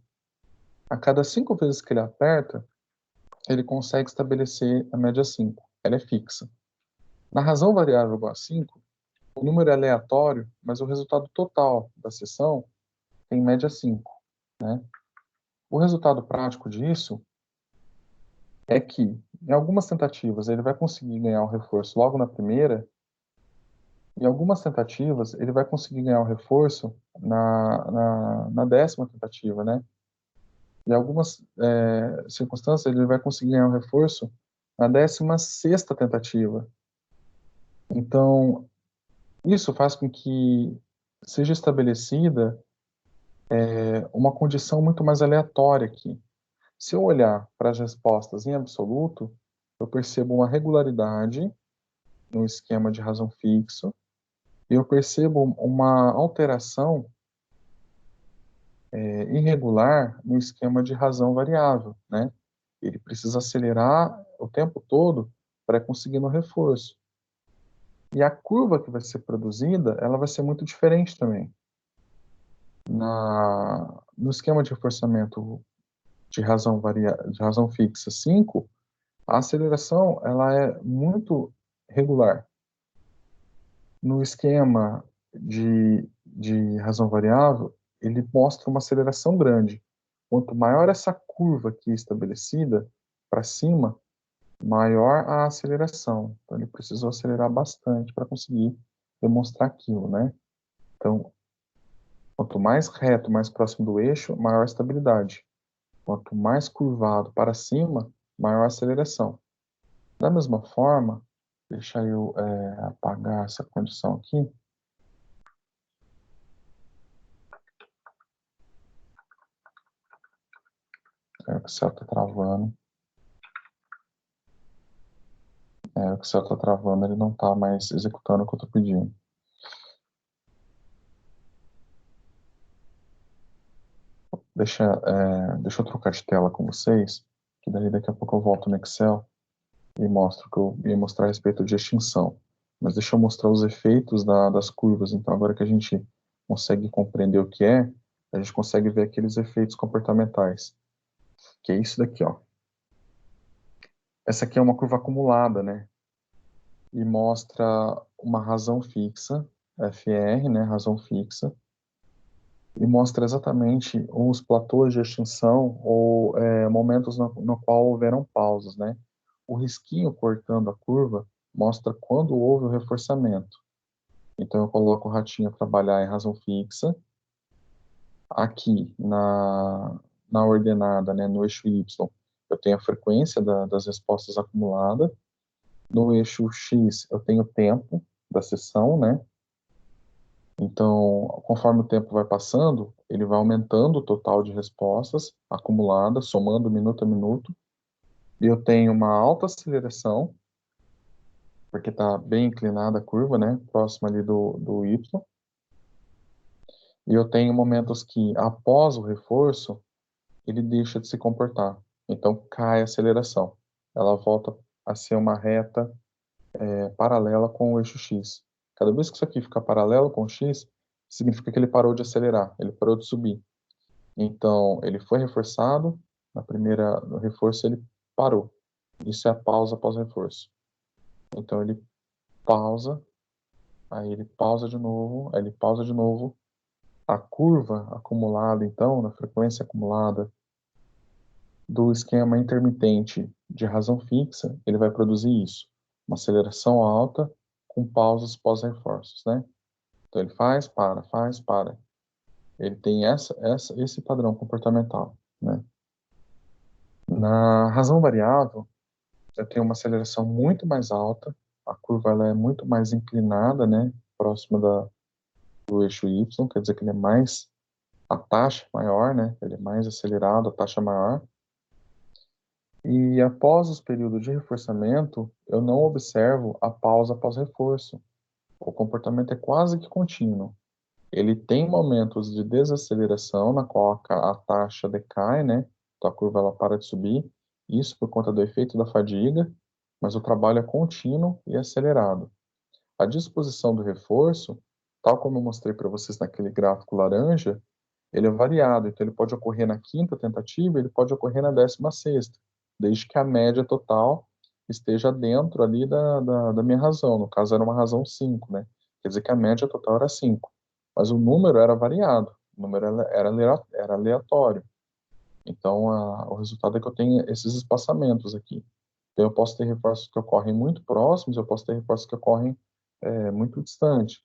a cada 5 vezes que ele aperta, ele consegue estabelecer a média 5. Ela é fixa. Na razão variável do A5, o número é aleatório, mas o resultado total da seção tem média 5, né? O resultado prático disso é que, em algumas tentativas, ele vai conseguir ganhar o reforço logo na primeira. Em algumas tentativas, ele vai conseguir ganhar o reforço na 10ª tentativa, né? Em algumas circunstâncias, ele vai conseguir ganhar o reforço na 16ª tentativa. Então, isso faz com que seja estabelecida uma condição muito mais aleatória aqui. Se eu olhar para as respostas em absoluto, eu percebo uma regularidade no esquema de razão fixo, e eu percebo uma alteração irregular no esquema de razão variável, né? Ele precisa acelerar o tempo todo para conseguir no reforço. E a curva que vai ser produzida, ela vai ser muito diferente também. No esquema de reforçamento de razão fixa 5, a aceleração ela é muito regular. No esquema de razão variável, ele mostra uma aceleração grande. Quanto maior essa curva aqui estabelecida, para cima, maior a aceleração. Então, ele precisou acelerar bastante para conseguir demonstrar aquilo, né? Então, quanto mais reto, mais próximo do eixo, maior a estabilidade. Quanto mais curvado para cima, maior a aceleração. Da mesma forma, deixa eu apagar essa condição aqui. O Excel está travando. O Excel está travando, ele não está mais executando o que eu estou pedindo. Deixa eu trocar de tela com vocês, que daí daqui a pouco eu volto no Excel e mostro o que eu ia mostrar a respeito de extinção. Mas deixa eu mostrar os efeitos das curvas. Então, agora que a gente consegue compreender o que é, a gente consegue ver aqueles efeitos comportamentais. Que é isso daqui, ó. Essa aqui é uma curva acumulada, né? E mostra uma razão fixa, FR, né? Razão fixa. E mostra exatamente os platôs de extinção ou momentos no qual houveram pausas, né? O risquinho cortando a curva mostra quando houve o reforçamento. Então, eu coloco o ratinho a trabalhar em razão fixa. Aqui, na ordenada, né, no eixo Y, eu tenho a frequência das respostas acumuladas. No eixo X, eu tenho o tempo da sessão, né? Então, conforme o tempo vai passando, ele vai aumentando o total de respostas acumuladas, somando minuto a minuto. E eu tenho uma alta aceleração, porque está bem inclinada a curva, né? Próxima ali do Y. E eu tenho momentos que, após o reforço, ele deixa de se comportar. Então, cai a aceleração. Ela volta a ser uma reta paralela com o eixo X. Cada vez que isso aqui fica paralelo com o X, significa que ele parou de acelerar, ele parou de subir. Então, ele foi reforçado, no reforço ele parou. Isso é a pausa após reforço. Então, ele pausa, aí ele pausa de novo, aí ele pausa de novo. A curva acumulada, então, na frequência acumulada do esquema intermitente de razão fixa, ele vai produzir isso. Uma aceleração alta com pausas pós-reforços, né? Então, ele faz, para. Ele tem esse padrão comportamental, né? Na razão variável, eu tenho uma aceleração muito mais alta, a curva ela é muito mais inclinada, né, próxima do eixo Y, quer dizer que ele é mais, a taxa maior, né, ele é mais acelerado, a taxa maior. E após os períodos de reforçamento, eu não observo a pausa após reforço. O comportamento é quase que contínuo. Ele tem momentos de desaceleração, na qual a taxa decai, né? Então a curva ela para de subir, isso por conta do efeito da fadiga, mas o trabalho é contínuo e acelerado. A disposição do reforço, tal como eu mostrei para vocês naquele gráfico laranja, ele é variado, então ele pode ocorrer na quinta tentativa, ele pode ocorrer na 16ª, desde que a média total esteja dentro ali da minha razão, no caso era uma razão 5, né? Quer dizer que a média total era 5, mas o número era variado, o número era aleatório. Então, o resultado é que eu tenho esses espaçamentos aqui. Então, eu posso ter reforços que ocorrem muito próximos, eu posso ter reforços que ocorrem muito distantes,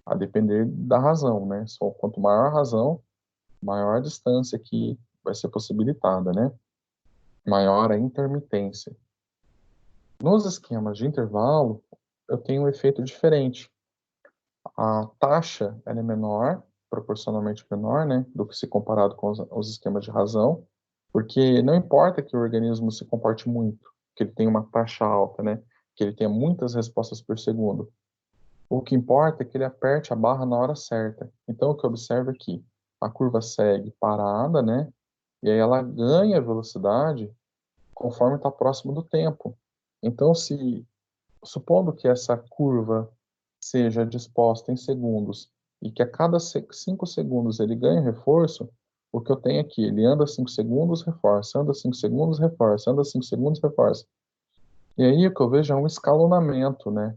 a depender da razão, né? Só quanto maior a razão, maior a distância que vai ser possibilitada, né? Maior a intermitência. Nos esquemas de intervalo, eu tenho um efeito diferente. A taxa ela é menor, proporcionalmente menor, né, do que se comparado com os esquemas de razão, porque não importa que o organismo se comporte muito, que ele tenha uma taxa alta, né, que ele tenha muitas respostas por segundo. O que importa é que ele aperte a barra na hora certa. Então, o que eu observo é que a curva segue parada, né, e aí ela ganha velocidade conforme está próximo do tempo. Então, se supondo que essa curva seja disposta em segundos e que a cada 5 segundos ele ganha reforço, o que eu tenho aqui, ele anda 5 segundos, reforça, anda 5 segundos, reforça, anda 5 segundos, reforça. E aí o que eu vejo é um escalonamento, né?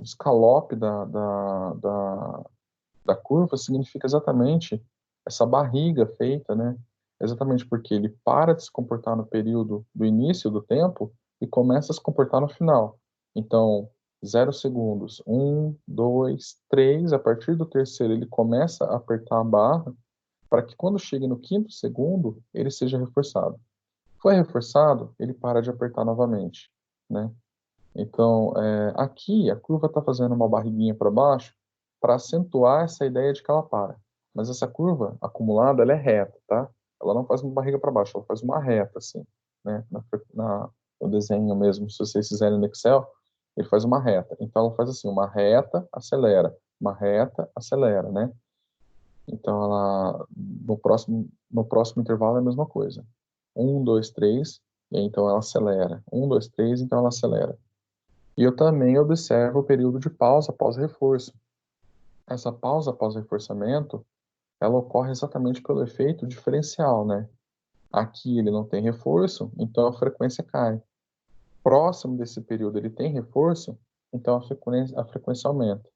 O escalope da curva significa exatamente essa barriga feita, né? Exatamente porque ele para de se comportar no período do início do tempo e começa a se comportar no final. Então, 0 segundos, 1, 2, 3, a partir do terceiro ele começa a apertar a barra para que quando chegue no quinto segundo ele seja reforçado. Foi reforçado, ele para de apertar novamente, né? Então, aqui a curva está fazendo uma barriguinha para baixo para acentuar essa ideia de que ela para. Mas essa curva acumulada, ela é reta, tá? Ela não faz uma barriga para baixo, ela faz uma reta, assim, né? No desenho mesmo, se vocês fizerem no Excel, ele faz uma reta. Então, ela faz assim, uma reta, acelera, uma reta, acelera, né? Então, no próximo intervalo é a mesma coisa. 1, 2, 3, e aí, então ela acelera. 1, 2, 3, então ela acelera. E eu também observo o período de pausa após reforço. Essa pausa após reforçamento, ela ocorre exatamente pelo efeito diferencial, né? Aqui ele não tem reforço, então a frequência cai. Próximo desse período ele tem reforço, então a frequência aumenta.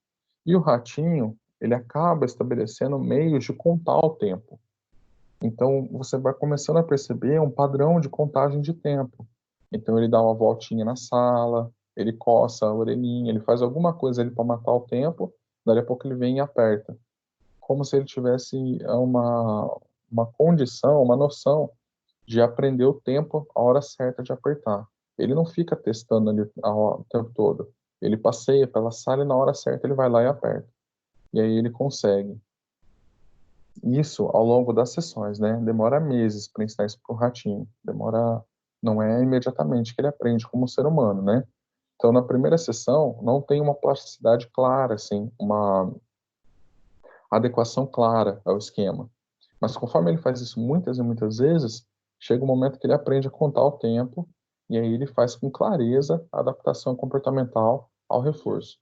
E o ratinho, ele acaba estabelecendo meios de contar o tempo. Então você vai começando a perceber um padrão de contagem de tempo. Então ele dá uma voltinha na sala, ele coça a orelhinha, ele faz alguma coisa ali para matar o tempo, daí a pouco ele vem e aperta. Como se ele tivesse uma condição, uma noção de aprender o tempo, a hora certa de apertar. Ele não fica testando ali o tempo todo. Ele passeia pela sala e na hora certa ele vai lá e aperta. E aí ele consegue. Isso ao longo das sessões, né? Demora meses para ensinar isso para o ratinho. Demora, não é imediatamente que ele aprende como ser humano, né? Então, na primeira sessão, não tem uma plasticidade clara, assim, uma adequação clara ao esquema. Mas conforme ele faz isso muitas e muitas vezes, chega um momento que ele aprende a contar o tempo e aí ele faz com clareza a adaptação comportamental ao reforço.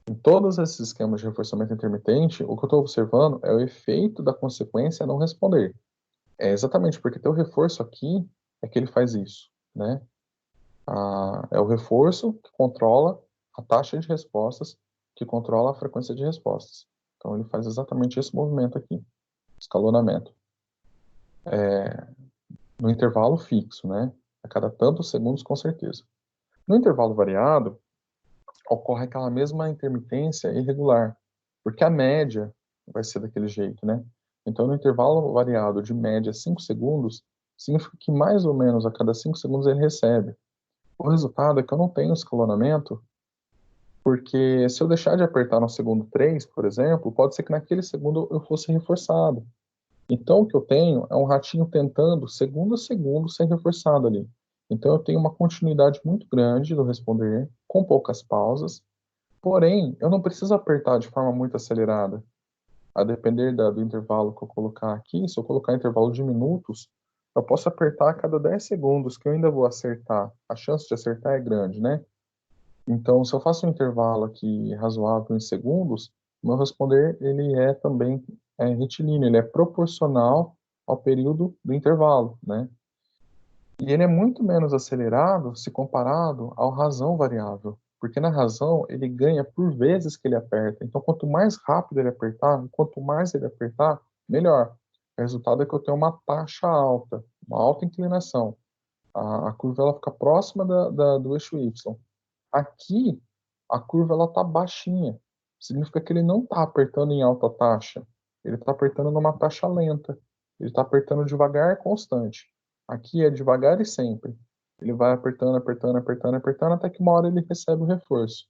Em todos esses esquemas de reforçamento intermitente, o que eu estou observando é o efeito da consequência não responder. É exatamente porque tem o reforço aqui é que ele faz isso, né? É o reforço que controla a taxa de respostas, que controla a frequência de respostas. Então ele faz exatamente esse movimento aqui, escalonamento, no intervalo fixo, né? A cada tantos segundos, com certeza. No intervalo variado, ocorre aquela mesma intermitência irregular, porque a média vai ser daquele jeito, né? Então, no intervalo variado de média 5 segundos, significa que mais ou menos a cada 5 segundos ele recebe. O resultado é que eu não tenho escalonamento, porque se eu deixar de apertar no segundo 3, por exemplo, pode ser que naquele segundo eu fosse reforçado. Então, o que eu tenho é um ratinho tentando, segundo a segundo, ser reforçado ali. Então, eu tenho uma continuidade muito grande do responder, com poucas pausas, porém, eu não preciso apertar de forma muito acelerada. A depender do intervalo que eu colocar aqui, se eu colocar intervalo de minutos, eu posso apertar a cada 10 segundos, que eu ainda vou acertar. A chance de acertar é grande, né? Então, se eu faço um intervalo aqui razoável em segundos, o meu responder ele é também retilíneo, ele é proporcional ao período do intervalo, né? E ele é muito menos acelerado se comparado ao razão variável, porque na razão ele ganha por vezes que ele aperta. Então, quanto mais rápido ele apertar, quanto mais ele apertar, melhor. O resultado é que eu tenho uma taxa alta, uma alta inclinação. A curva ela fica próxima do eixo Y. Aqui, a curva ela está baixinha. Significa que ele não está apertando em alta taxa. Ele está apertando numa taxa lenta. Ele está apertando devagar e constante. Aqui é devagar e sempre. Ele vai apertando, apertando, apertando, apertando, até que uma hora ele recebe o reforço.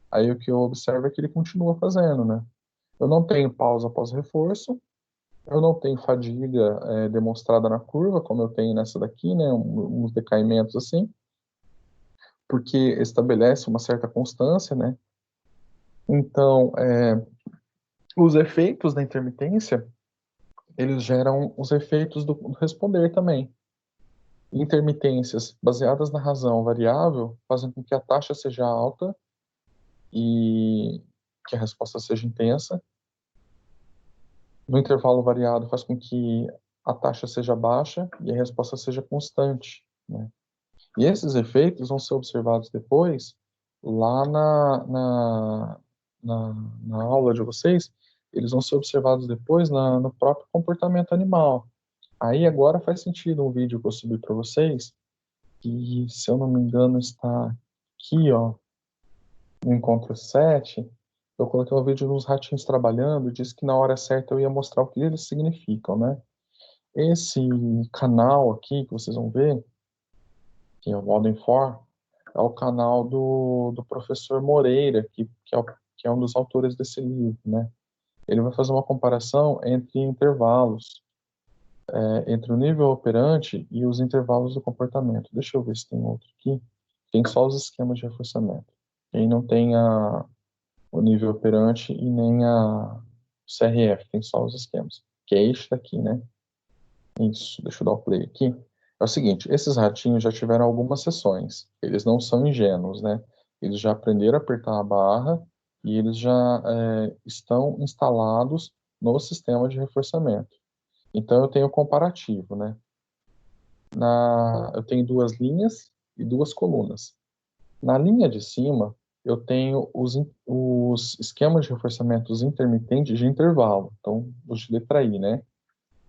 Aí o que eu observo é que ele continua fazendo, né? Eu não tenho pausa após reforço. Eu não tenho fadiga demonstrada na curva, como eu tenho nessa daqui, né? Uns decaimentos assim, porque estabelece uma certa constância, né? Então, os efeitos da intermitência, eles geram os efeitos do responder também. Intermitências baseadas na razão variável fazem com que a taxa seja alta e que a resposta seja intensa. No intervalo variado faz com que a taxa seja baixa e a resposta seja constante, né? E esses efeitos vão ser observados depois lá na, na aula de vocês, eles vão ser observados depois no próprio comportamento animal. Aí agora faz sentido um vídeo que eu subi para vocês, que se eu não me engano está aqui, ó, no encontro 7. Eu coloquei um vídeo dos ratinhos trabalhando e disse que na hora certa eu ia mostrar o que eles significam, né? Esse canal aqui que vocês vão ver, que é o Walden 4, é o canal do professor Moreira, que é um dos autores desse livro, né? Ele vai fazer uma comparação entre intervalos, entre o nível operante e os intervalos do comportamento. Deixa eu ver se tem outro aqui. Tem só os esquemas de reforçamento. E não tem o nível operante e nem a CRF, tem só os esquemas. Que é este daqui, né? Isso, deixa eu dar o play aqui. É o seguinte, esses ratinhos já tiveram algumas sessões. Eles não são ingênuos, né? Eles já aprenderam a apertar a barra e eles já estão instalados no sistema de reforçamento. Então eu tenho comparativo, né? Eu tenho duas linhas e duas colunas. Na linha de cima, eu tenho os esquemas de reforçamentos intermitentes de intervalo. Então, os de letra I, né?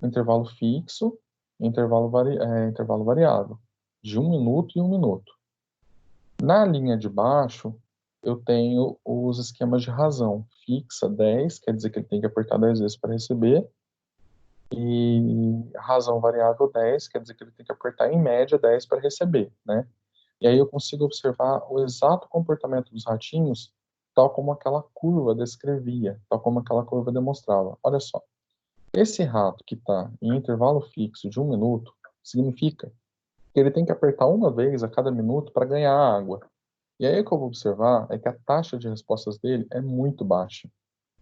Intervalo fixo, intervalo variável, de 1 minuto e 1 minuto. Na linha de baixo, eu tenho os esquemas de razão. Fixa 10, quer dizer que ele tem que apertar 10 vezes para receber. E razão variável 10, quer dizer que ele tem que apertar em média 10 para receber, né? E aí eu consigo observar o exato comportamento dos ratinhos, tal como aquela curva descrevia, tal como aquela curva demonstrava. Olha só. Esse rato que está em intervalo fixo de 1 minuto significa que ele tem que apertar uma vez a cada minuto para ganhar água. E aí o que eu vou observar é que a taxa de respostas dele é muito baixa.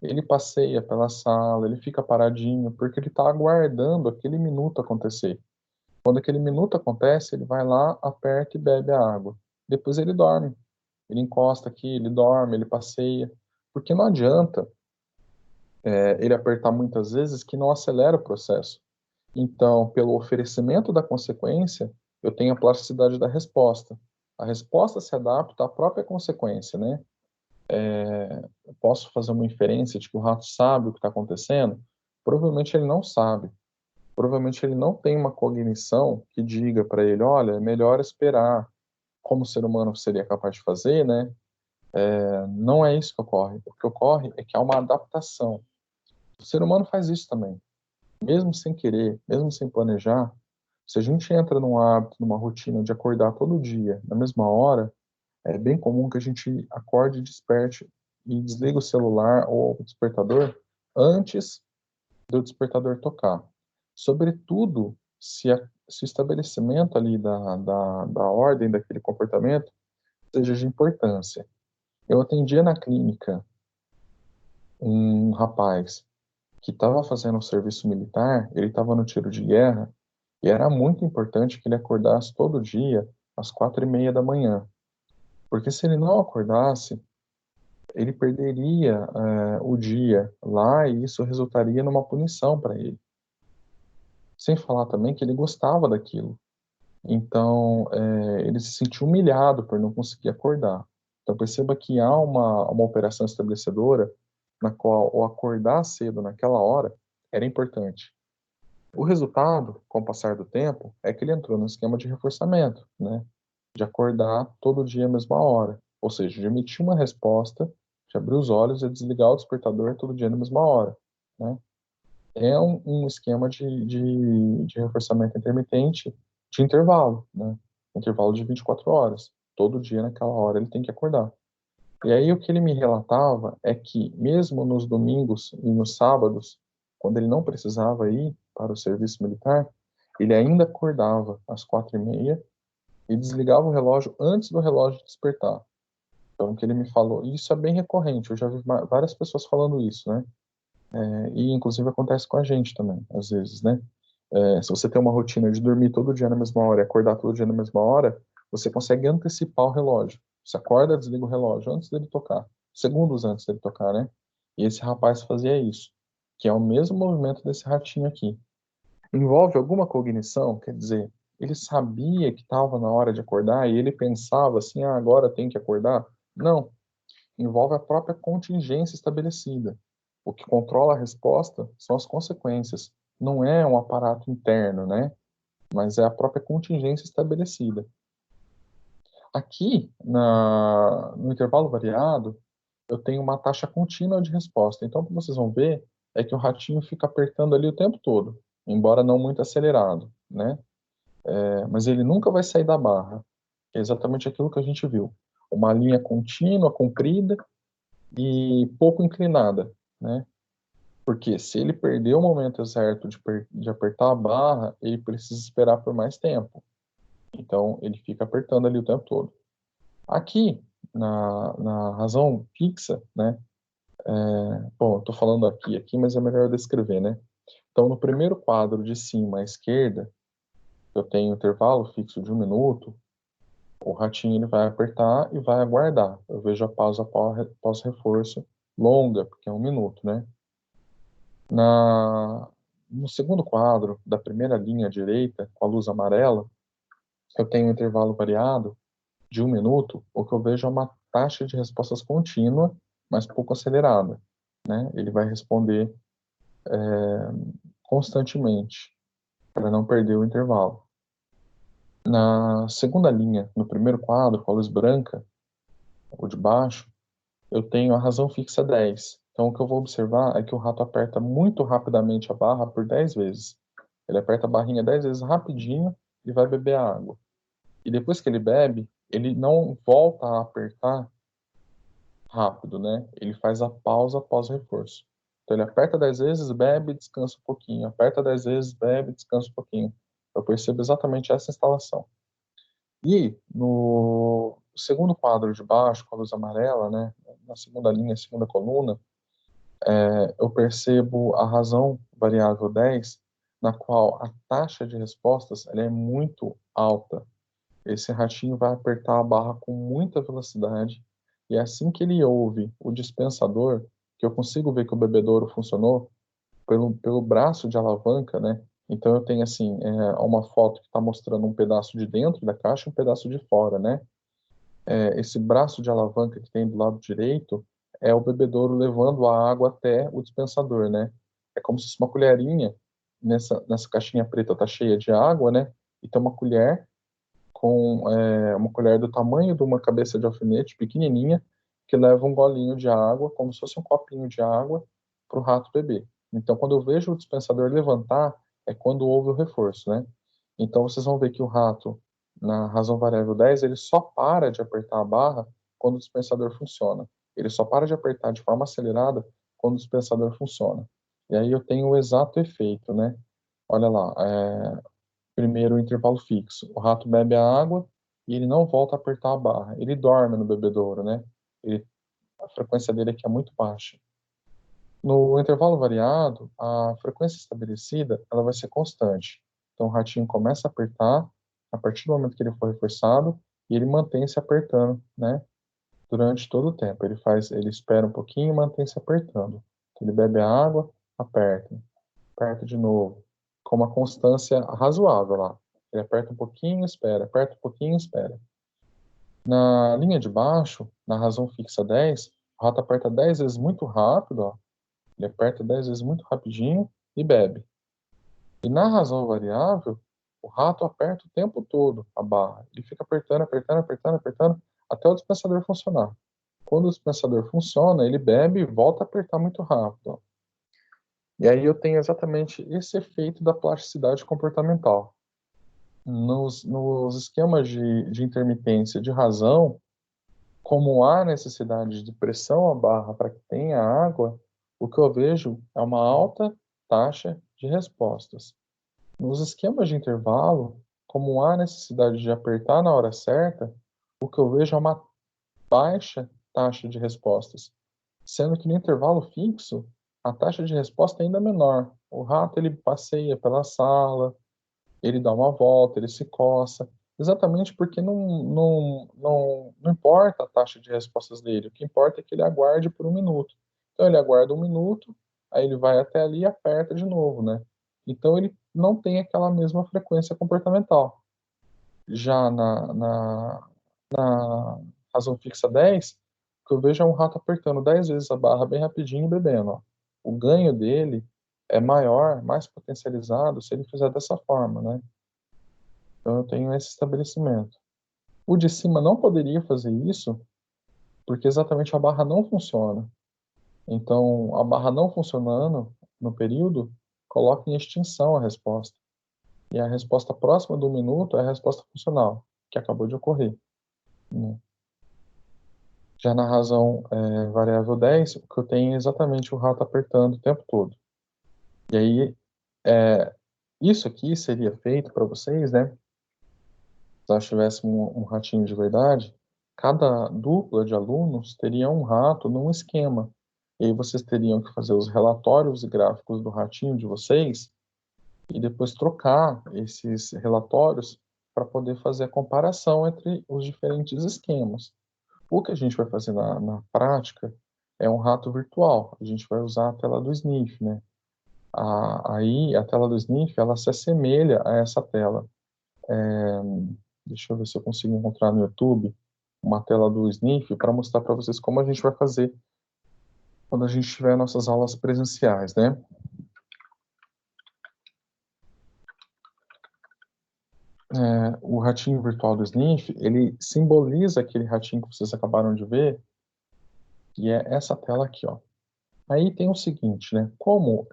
Ele passeia pela sala, ele fica paradinho, porque ele está aguardando aquele minuto acontecer. Quando aquele minuto acontece, ele vai lá, aperta e bebe a água. Depois ele dorme. Ele encosta aqui, ele dorme, ele passeia. Porque não adianta ele apertar muitas vezes que não acelera o processo. Então, pelo oferecimento da consequência, eu tenho a plasticidade da resposta. A resposta se adapta à própria consequência, né? Eu posso fazer uma inferência de que o rato sabe o que está acontecendo? Provavelmente ele não sabe. Provavelmente ele não tem uma cognição que diga para ele, olha, é melhor esperar, como o ser humano seria capaz de fazer, né? Não é isso que ocorre. O que ocorre é que há uma adaptação. O ser humano faz isso também. Mesmo sem querer, mesmo sem planejar, Se a gente entra num hábito, numa rotina de acordar todo dia, na mesma hora, é bem comum que a gente acorde, desperte e desligue o celular ou o despertador antes do despertador tocar. Sobretudo, se o estabelecimento ali da ordem daquele comportamento seja de importância. Eu atendia na clínica um rapaz que estava fazendo um serviço militar, ele estava no tiro de guerra, e era muito importante que ele acordasse todo dia às 4:30 da manhã. Porque se ele não acordasse, ele perderia o dia lá e isso resultaria numa punição para ele. Sem falar também que ele gostava daquilo. Então, ele se sentiu humilhado por não conseguir acordar. Então, perceba que há uma operação estabelecedora na qual o acordar cedo naquela hora era importante. O resultado, com o passar do tempo, é que ele entrou no esquema de reforçamento, né? De acordar todo dia à mesma hora. Ou seja, de emitir uma resposta, de abrir os olhos e desligar o despertador todo dia na mesma hora, né? É um esquema de reforçamento intermitente de intervalo, né? Intervalo de 24 horas. Todo dia, naquela hora, ele tem que acordar. E aí, o que ele me relatava é que, mesmo nos domingos e nos sábados, quando ele não precisava ir para o serviço militar, ele ainda acordava às 4:30 e desligava o relógio antes do relógio despertar. Então, o que ele me falou, e isso é bem recorrente, eu já vi várias pessoas falando isso, né? E inclusive acontece com a gente também, às vezes, né? Se você tem uma rotina de dormir todo dia na mesma hora e acordar todo dia na mesma hora, você consegue antecipar o relógio. Você acorda, desliga o relógio antes dele tocar, segundos antes dele tocar, né? E esse rapaz fazia isso, que é o mesmo movimento desse ratinho aqui. Envolve alguma cognição, quer dizer, ele sabia que estava na hora de acordar e ele pensava assim, ah, agora tem que acordar? Não, envolve a própria contingência estabelecida. O que controla a resposta são as consequências. Não é um aparato interno, né? Mas é a própria contingência estabelecida. Aqui, no intervalo variado, eu tenho uma taxa contínua de resposta. Então, o que vocês vão ver é que o ratinho fica apertando ali o tempo todo, embora não muito acelerado, né? Mas ele nunca vai sair da barra. É exatamente aquilo que a gente viu. Uma linha contínua, comprida e pouco inclinada, né? Porque se ele perder o momento certo de apertar a barra, ele precisa esperar por mais tempo. Então, ele fica apertando ali o tempo todo. Aqui, na razão fixa, né? Bom, eu estou falando aqui, mas é melhor eu descrever, né? Então, no primeiro quadro de cima à esquerda, eu tenho um intervalo fixo de 1 minuto. O ratinho ele vai apertar e vai aguardar. Eu vejo a pausa pós-reforço longa, porque é 1 minuto, né? Na, no segundo quadro, da primeira linha à direita, com a luz amarela, eu tenho um intervalo variado de 1 minuto, o que eu vejo é uma taxa de respostas contínua, mas pouco acelerada, né? Ele vai responder constantemente, para não perder o intervalo. Na segunda linha, no primeiro quadro, com a luz branca, o de baixo, eu tenho a razão fixa 10. Então, o que eu vou observar é que o rato aperta muito rapidamente a barra por 10 vezes. Ele aperta a barrinha 10 vezes rapidinho e vai beber a água. E depois que ele bebe, ele não volta a apertar rápido, né? Ele faz a pausa após o reforço. Então, ele aperta 10 vezes, bebe, descansa um pouquinho. Aperta 10 vezes, bebe, descansa um pouquinho. Eu percebo exatamente essa instalação. E no segundo quadro de baixo, com a luz amarela, né? Na segunda linha, segunda coluna, eu percebo a razão variável 10, na qual a taxa de respostas ela é muito alta. Esse ratinho vai apertar a barra com muita velocidade, e é assim que ele ouve o dispensador, que eu consigo ver que o bebedouro funcionou, pelo braço de alavanca, né? Então eu tenho assim, uma foto que está mostrando um pedaço de dentro da caixa e um pedaço de fora, né? Esse braço de alavanca que tem do lado direito é o bebedouro levando a água até o dispensador, né? É como se fosse uma colherinha nessa caixinha preta tá cheia de água, né? E tem uma colher com uma colher do tamanho de uma cabeça de alfinete, pequenininha, que leva um golinho de água, como se fosse um copinho de água, para o rato beber. Então, quando eu vejo o dispensador levantar, é quando houve o reforço, né? Então, vocês vão ver que o rato, na razão variável 10, ele só para de apertar a barra quando o dispensador funciona. Ele só para de apertar de forma acelerada quando o dispensador funciona. E aí eu tenho o exato efeito, né? Olha lá, primeiro o intervalo fixo. O rato bebe a água e ele não volta a apertar a barra. Ele dorme no bebedouro, né? A frequência dele aqui é muito baixa. No intervalo variado, a frequência estabelecida ela vai ser constante. Então, o ratinho começa a apertar a partir do momento que ele for reforçado e ele mantém se apertando, né? Durante todo o tempo. Ele espera um pouquinho e mantém se apertando. Então, ele bebe a água, aperta, aperta de novo, com uma constância razoável lá. Ele aperta um pouquinho, espera, aperta um pouquinho, espera. Na linha de baixo, na razão fixa 10, o rato aperta 10 vezes muito rápido, ó. Ele aperta 10 vezes muito rapidinho e bebe. E na razão variável, o rato aperta o tempo todo a barra. Ele fica apertando, apertando, apertando, apertando, até o dispensador funcionar. Quando o dispensador funciona, ele bebe e volta a apertar muito rápido. E aí eu tenho exatamente esse efeito da plasticidade comportamental. Nos esquemas de intermitência de razão, como há necessidade de pressão à barra para que tenha água, o que eu vejo é uma alta taxa de respostas. Nos esquemas de intervalo, como há necessidade de apertar na hora certa, o que eu vejo é uma baixa taxa de respostas, sendo que no intervalo fixo, a taxa de resposta é ainda menor. O rato ele passeia pela sala, ele dá uma volta, ele se coça, exatamente porque não importa a taxa de respostas dele, o que importa é que ele aguarde por um minuto. Então ele aguarda um minuto, aí ele vai até ali e aperta de novo, né? Então ele não tem aquela mesma frequência comportamental. Já na razão fixa 10, o que eu vejo é um rato apertando 10 vezes a barra bem rapidinho e bebendo. Ó. O ganho dele é maior, mais potencializado, se ele fizer dessa forma, né? Então eu tenho esse estabelecimento. O de cima não poderia fazer isso, porque exatamente a barra não funciona. Então, a barra não funcionando no período, coloca em extinção a resposta. E a resposta próxima do minuto é a resposta funcional, que acabou de ocorrer. Né? Já na razão variável 10, o que eu tenho é exatamente o rato apertando o tempo todo. E aí, isso aqui seria feito para vocês, né? Se nós tivéssemos um ratinho de verdade, cada dupla de alunos teria um rato num esquema. E aí vocês teriam que fazer os relatórios e gráficos do ratinho de vocês e depois trocar esses relatórios para poder fazer a comparação entre os diferentes esquemas. O que a gente vai fazer na prática é um rato virtual. A gente vai usar a tela do Sniff, né? Aí a tela do Sniff, ela se assemelha a essa tela. Deixa eu ver se eu consigo encontrar no YouTube uma tela do Sniff para mostrar para vocês como a gente vai fazer quando a gente tiver nossas aulas presenciais, né? O ratinho virtual do Sniff, ele simboliza aquele ratinho que vocês acabaram de ver, e é essa tela aqui, ó. Aí tem o seguinte, né? Como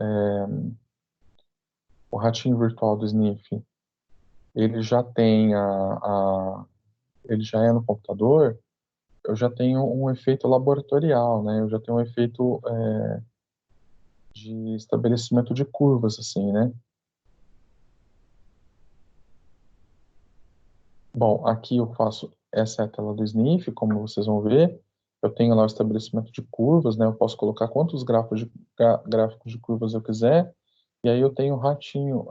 o ratinho virtual do Sniff, ele já tem ele já é no computador, eu já tenho um efeito laboratorial, né? Eu já tenho um efeito de estabelecimento de curvas, assim, né? Bom, aqui eu faço, essa é a tela do Sniff, como vocês vão ver. Eu tenho lá o estabelecimento de curvas, né? Eu posso colocar quantos gráficos de curvas eu quiser. E aí eu tenho o ratinho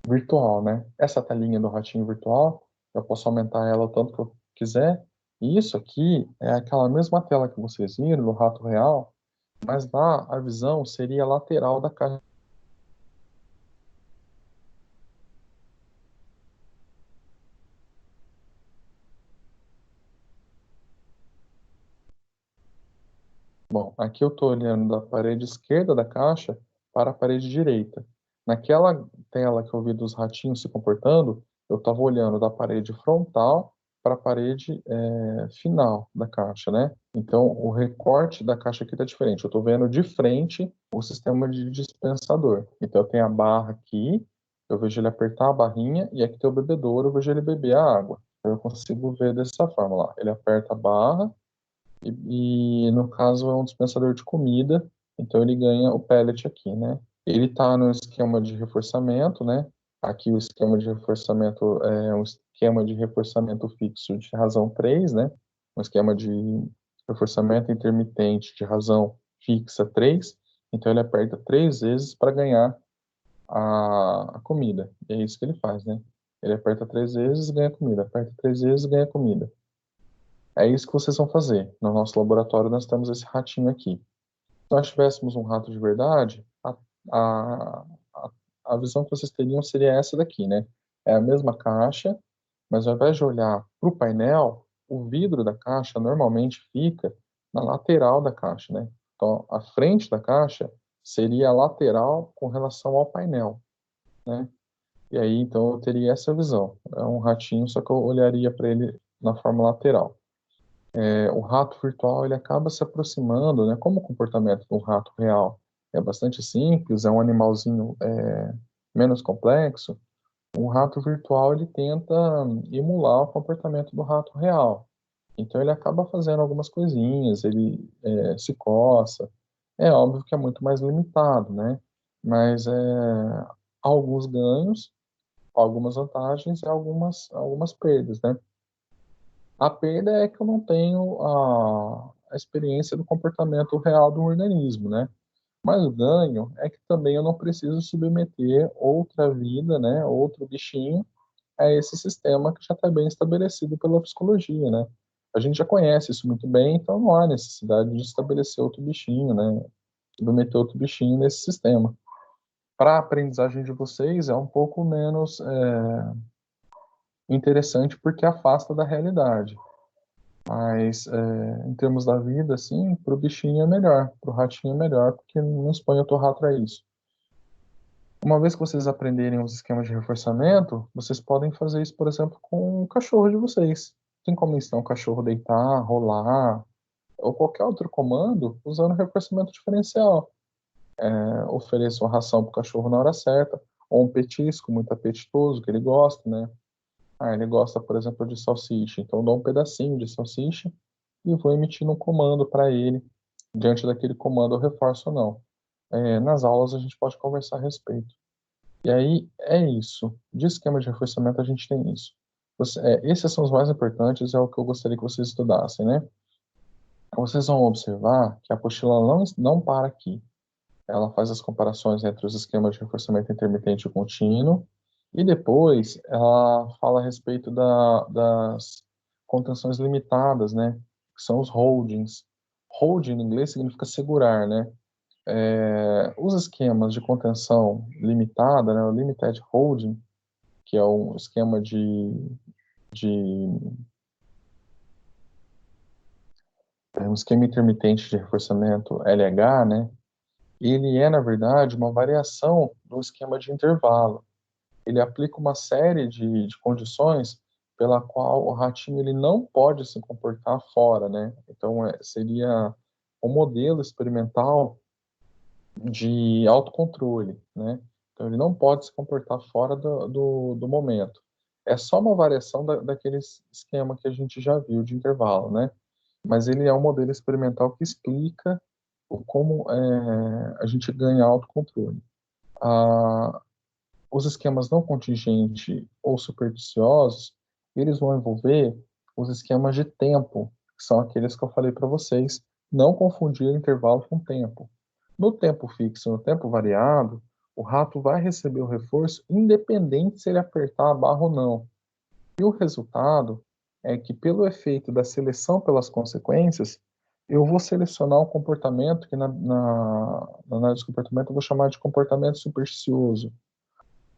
virtual, né? Essa telinha do ratinho virtual, eu posso aumentar ela o tanto que eu quiser. E isso aqui é aquela mesma tela que vocês viram no rato real, mas lá a visão seria lateral da caixa. Bom, aqui eu estou olhando da parede esquerda da caixa para a parede direita. Naquela tela que eu vi dos ratinhos se comportando, eu estava olhando da parede frontal para a parede final da caixa, né? Então, o recorte da caixa aqui está diferente. Eu estou vendo de frente o sistema de dispensador. Então, eu tenho a barra aqui eu vejo ele apertar a barrinha e aqui tem o bebedouro, eu vejo ele beber a água. Eu consigo ver dessa forma lá. Ele aperta a barra e no caso é um dispensador de comida, então ele ganha o pellet aqui, né? Ele está no esquema de reforçamento, né? Aqui o esquema de reforçamento é um esquema de reforçamento fixo de razão 3, né? Um esquema de reforçamento intermitente de razão fixa 3. Então ele aperta 3 vezes para ganhar a comida. E é isso que ele faz, né? Ele aperta 3 vezes e ganha comida, aperta 3 vezes e ganha comida. É isso que vocês vão fazer. No nosso laboratório nós temos esse ratinho aqui. Se nós tivéssemos um rato de verdade, a, a, a visão que vocês teriam seria essa daqui, né? É a mesma caixa, mas ao invés de olhar para o painel, o vidro da caixa normalmente fica na lateral da caixa, né? Então, a frente da caixa seria a lateral com relação ao painel, né? E aí, então, eu teria essa visão. É um ratinho, só que eu olharia para ele na forma lateral. O rato virtual ele acaba se aproximando, né? Como o comportamento do rato real é bastante simples, é um animalzinho menos complexo, o rato virtual ele tenta emular o comportamento do rato real. Então ele acaba fazendo algumas coisinhas, ele se coça. É óbvio que é muito mais limitado, né? Mas há alguns ganhos, algumas vantagens e algumas perdas, né? A perda é que eu não tenho a experiência do comportamento real do organismo, né? Mas o ganho é que também eu não preciso submeter outra vida, né, outro bichinho a esse sistema que já está bem estabelecido pela psicologia, né? A gente já conhece isso muito bem, então não há necessidade de estabelecer outro bichinho, né? Submeter outro bichinho nesse sistema. Para a aprendizagem de vocês é um pouco menos interessante porque afasta da realidade. Mas, em termos da vida, assim, pro bichinho é melhor, pro ratinho é melhor, porque não expõe o rato a isso. Uma vez que vocês aprenderem os esquemas de reforçamento, vocês podem fazer isso, por exemplo, com o cachorro de vocês. Tem como ensinar o cachorro a deitar, rolar, ou qualquer outro comando usando reforçamento diferencial. Ofereça uma ração para o cachorro na hora certa, ou um petisco muito apetitoso, que ele gosta, né? Ele gosta, por exemplo, de salsicha, então eu dou um pedacinho de salsicha e vou emitindo um comando para ele. Diante daquele comando eu reforço ou não. Nas aulas a gente pode conversar a respeito. E aí é isso. De esquema de reforçamento a gente tem isso. Esses são os mais importantes, é o que eu gostaria que vocês estudassem, né? Vocês vão observar que a apostila não para aqui. Ela faz as comparações entre os esquemas de reforçamento intermitente e contínuo, e depois ela fala a respeito das contenções limitadas, né? Que são os holdings. Holding em inglês significa segurar, né? Os esquemas de contenção limitada, né? O limited holding, que é um esquema de um esquema intermitente de reforçamento LH, né? Ele é, na verdade, uma variação do esquema de intervalo. Ele aplica uma série de condições pela qual o ratinho ele não pode se comportar fora, né? Então, seria um modelo experimental de autocontrole, né? Então, ele não pode se comportar fora do momento. É só uma variação daquele esquema que a gente já viu de intervalo, né? Mas ele é um modelo experimental que explica como a gente ganha autocontrole. Ah, os esquemas não contingente ou supersticiosos, eles vão envolver os esquemas de tempo, que são aqueles que eu falei para vocês, não confundir intervalo com tempo. No tempo fixo, no tempo variado, o rato vai receber o reforço independente se ele apertar a barra ou não. E o resultado é que, pelo efeito da seleção pelas consequências, eu vou selecionar um comportamento que na análise de comportamento eu vou chamar de comportamento supersticioso.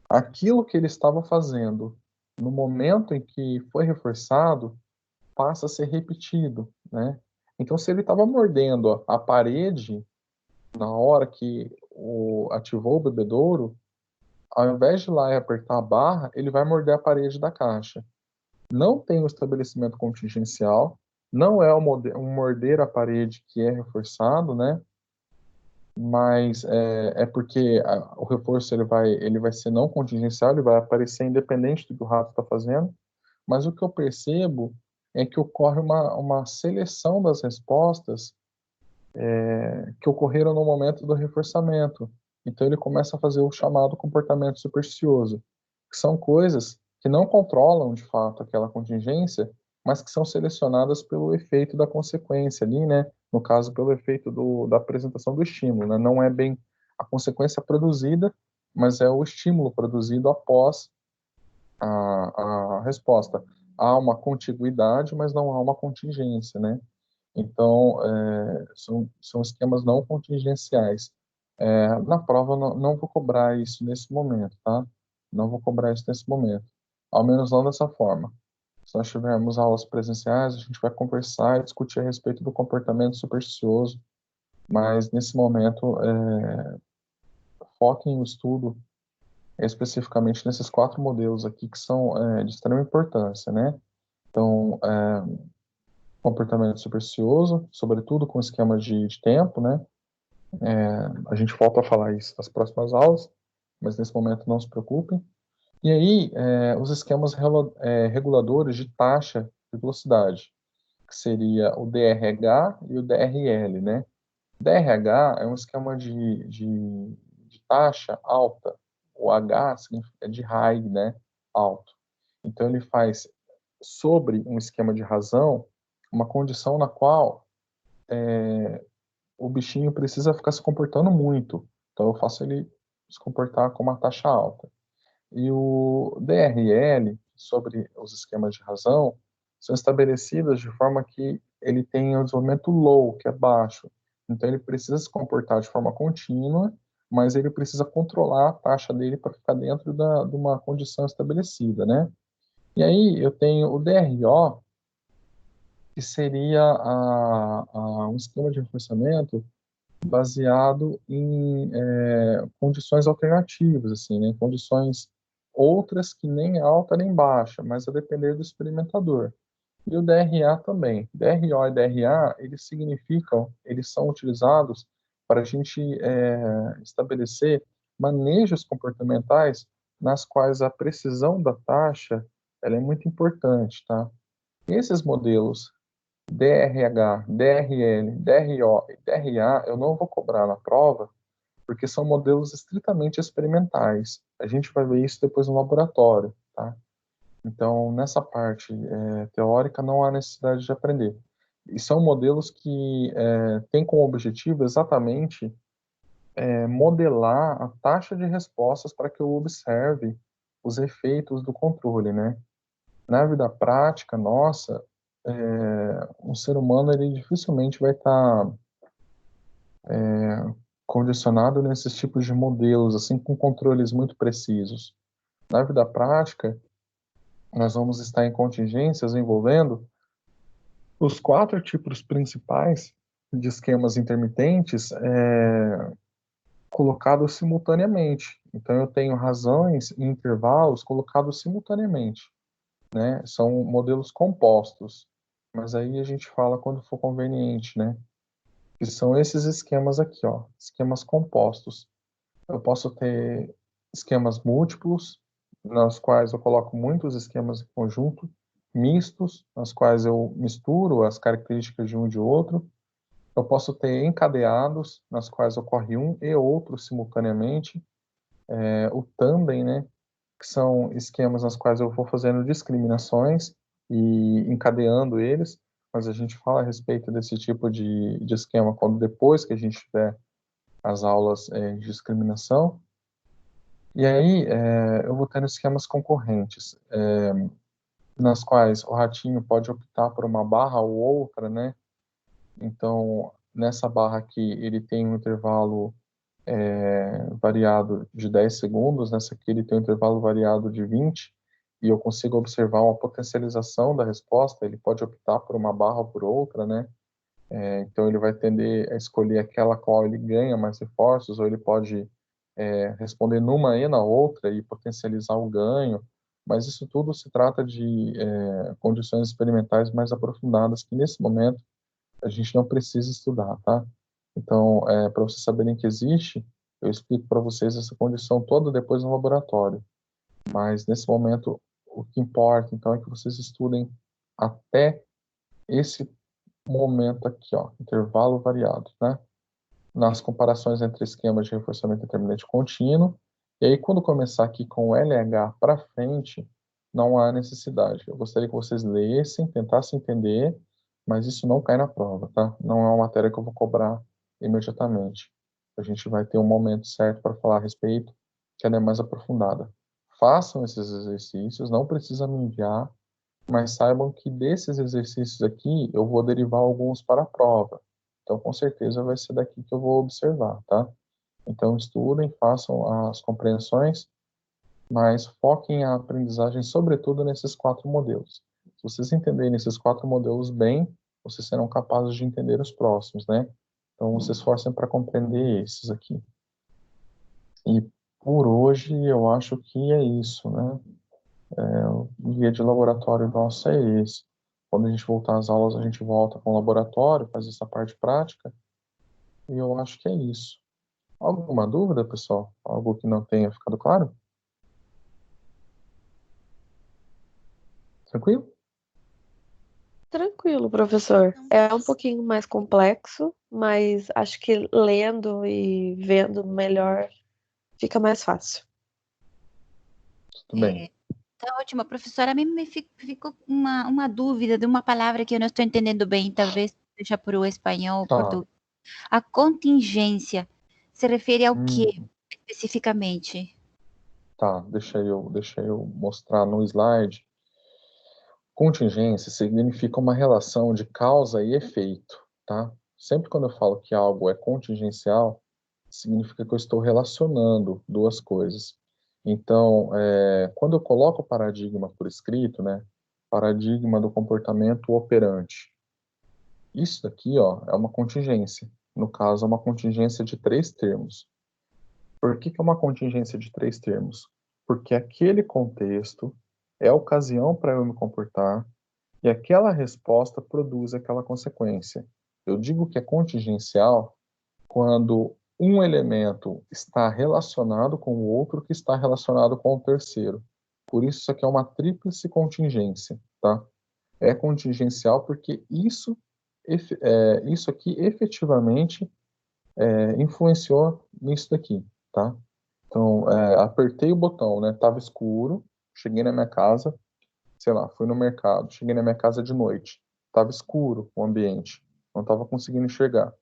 Aquilo que ele estava fazendo no momento em que foi reforçado passa a ser repetido, né? Então, se ele estava mordendo a parede na hora que ativou o bebedouro, ao invés de ir lá e apertar a barra, ele vai morder a parede da caixa. Não tem o estabelecimento contingencial, não é um morder a parede que é reforçado, né? mas é porque o reforço ele vai ser não contingencial, ele vai aparecer independente do que o rato está fazendo, mas o que eu percebo é que ocorre uma seleção das respostas que ocorreram no momento do reforçamento. Então ele começa a fazer o chamado comportamento supersticioso, que são coisas que não controlam de fato aquela contingência, mas que são selecionadas pelo efeito da consequência ali, né? No caso, pelo efeito da apresentação do estímulo, né? Não é bem a consequência produzida, mas é o estímulo produzido após a resposta. Há uma contiguidade, mas não há uma contingência, né? Então, são esquemas não contingenciais. Na prova, não vou cobrar isso nesse momento, tá? Não vou cobrar isso nesse momento. Ao menos não dessa forma. Se nós tivermos aulas presenciais, a gente vai conversar e discutir a respeito do comportamento supersticioso, mas nesse momento, foquem o estudo especificamente nesses 4 modelos aqui que são de extrema importância, né? Então, comportamento supersticioso, sobretudo com esquemas de tempo, né? A gente volta a falar isso nas próximas aulas, mas nesse momento não se preocupem. E aí, os esquemas reguladores de taxa de velocidade, que seria o DRH e o DRL, né? DRH é um esquema de taxa alta, o H é de high, né? Alto. Então, ele faz sobre um esquema de razão uma condição na qual o bichinho precisa ficar se comportando muito. Então eu faço ele se comportar com uma taxa alta. E o DRL, sobre os esquemas de razão, são estabelecidas de forma que ele tem um desenvolvimento low, que é baixo. Então ele precisa se comportar de forma contínua, mas ele precisa controlar a taxa dele para ficar dentro de uma condição estabelecida, né? E aí eu tenho o DRO, que seria um esquema de reforçamento baseado em condições alternativas, assim, né? Condições outras que nem alta nem baixa, mas a depender do experimentador. E o DRA também. DRO e DRA, eles são utilizados para a gente estabelecer manejos comportamentais nas quais a precisão da taxa ela é muito importante, tá? Esses modelos DRH, DRL, DRO e DRA eu não vou cobrar na prova, porque são modelos estritamente experimentais. A gente vai ver isso depois no laboratório, tá? Então, nessa parte teórica, não há necessidade de aprender. E são modelos que têm como objetivo exatamente modelar a taxa de respostas para que eu observe os efeitos do controle, né? Na vida prática, nossa, um ser humano ele dificilmente vai estar condicionado nesses tipos de modelos, assim, com controles muito precisos. Na vida prática, nós vamos estar em contingências envolvendo os 4 tipos principais de esquemas intermitentes colocados simultaneamente. Então, eu tenho razões e intervalos colocados simultaneamente, né? São modelos compostos, mas aí a gente fala quando for conveniente, né? Que são esses esquemas aqui, ó, esquemas compostos. Eu posso ter esquemas múltiplos, nas quais eu coloco muitos esquemas em conjunto, mistos, nas quais eu misturo as características de um e de outro. Eu posso ter encadeados, nas quais ocorre um e outro simultaneamente. O tandem, né, que são esquemas nas quais eu vou fazendo discriminações e encadeando eles, mas a gente fala a respeito desse tipo de esquema quando depois que a gente tiver as aulas de discriminação. E aí eu vou tendo esquemas concorrentes, nas quais o ratinho pode optar por uma barra ou outra, né? Então, nessa barra aqui, ele tem um intervalo variado de 10 segundos, nessa aqui ele tem um intervalo variado de 20, e eu consigo observar uma potencialização da resposta, ele pode optar por uma barra ou por outra, né? Então, ele vai tender a escolher aquela qual ele ganha mais reforços, ou ele pode responder numa e na outra e potencializar o ganho, mas isso tudo se trata de condições experimentais mais aprofundadas que nesse momento a gente não precisa estudar, tá? Então, para vocês saberem que existe, eu explico para vocês essa condição toda depois no laboratório. Mas, nesse momento, o que importa, então, é que vocês estudem até esse momento aqui, ó, intervalo variado, né? Nas comparações entre esquemas de reforçamento intermitente contínuo. E aí, quando começar aqui com o LH para frente, não há necessidade. Eu gostaria que vocês lessem, tentassem entender, mas isso não cai na prova, tá? Não é uma matéria que eu vou cobrar imediatamente. A gente vai ter um momento certo para falar a respeito, que ela é mais aprofundada. Façam esses exercícios, não precisa me enviar, mas saibam que desses exercícios aqui eu vou derivar alguns para a prova. Então, com certeza vai ser daqui que eu vou observar, tá? Então, estudem, façam as compreensões, mas foquem a aprendizagem, sobretudo, nesses 4 modelos. Se vocês entenderem esses 4 modelos bem, vocês serão capazes de entender os próximos, né? Então, se esforcem para compreender esses aqui. E por hoje, eu acho que é isso, né? O guia de laboratório nosso é esse. Quando a gente voltar às aulas, a gente volta com o laboratório, faz essa parte prática, e eu acho que é isso. Alguma dúvida, pessoal? Algo que não tenha ficado claro? Tranquilo? Tranquilo, professor. É um pouquinho mais complexo, mas acho que lendo e vendo melhor fica mais fácil. Tudo bem. Tá ótimo, professora. A mim me ficou uma dúvida de uma palavra que eu não estou entendendo bem, talvez seja para o espanhol ou Tá. português. A contingência se refere ao que Hum, especificamente? tá, deixa eu mostrar no slide. Contingência significa uma relação de causa e efeito, tá? Sempre quando eu falo que algo é contingencial, significa que eu estou relacionando duas coisas. Então, quando eu coloco o paradigma por escrito, né? Paradigma do comportamento operante. Isso daqui, ó, é uma contingência. No caso, é uma contingência de 3 termos. Por que que é uma contingência de 3 termos? Porque aquele contexto é a ocasião para eu me comportar e aquela resposta produz aquela consequência. Eu digo que é contingencial quando um elemento está relacionado com o outro que está relacionado com o terceiro. Por isso aqui é uma tríplice contingência, tá? É contingencial porque isso aqui efetivamente influenciou nisso daqui, tá? Então, apertei o botão, né? Tava escuro, cheguei na minha casa, sei lá, fui no mercado, cheguei na minha casa de noite, tava escuro o ambiente, não tava conseguindo enxergar.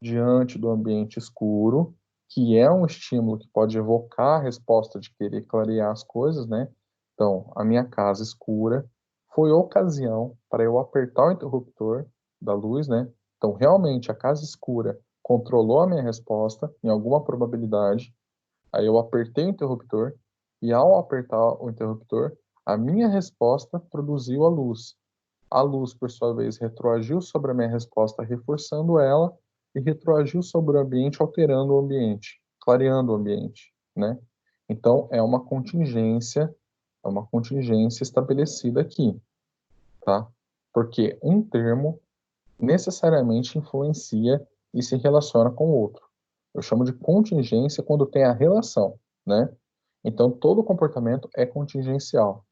Diante do ambiente escuro, que é um estímulo que pode evocar a resposta de querer clarear as coisas, né? Então, a minha casa escura foi ocasião para eu apertar o interruptor da luz, né? Então, realmente, a casa escura controlou a minha resposta em alguma probabilidade. Aí eu apertei o interruptor e, ao apertar o interruptor, a minha resposta produziu a luz. A luz, por sua vez, retroagiu sobre a minha resposta, reforçando ela, e retroagiu sobre o ambiente, alterando o ambiente, clareando o ambiente, né? Então, é uma contingência estabelecida aqui, tá? Porque um termo necessariamente influencia e se relaciona com o outro. Eu chamo de contingência quando tem a relação, né? Então, todo comportamento é contingencial.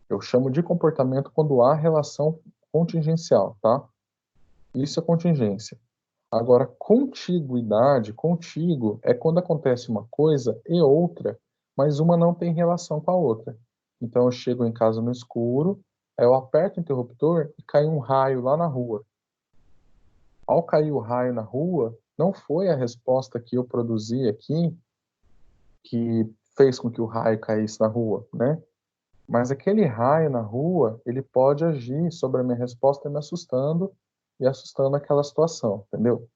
Eu chamo de comportamento quando há relação contingencial, tá? Isso é contingência. Agora, contiguidade, contigo, é quando acontece uma coisa e outra, mas uma não tem relação com a outra. Então, eu chego em casa no escuro, aí eu aperto o interruptor e cai um raio lá na rua. Ao cair o raio na rua, não foi a resposta que eu produzi aqui que fez com que o raio caísse na rua, né? Mas aquele raio na rua, ele pode agir sobre a minha resposta me assustando e assustando aquela situação, entendeu?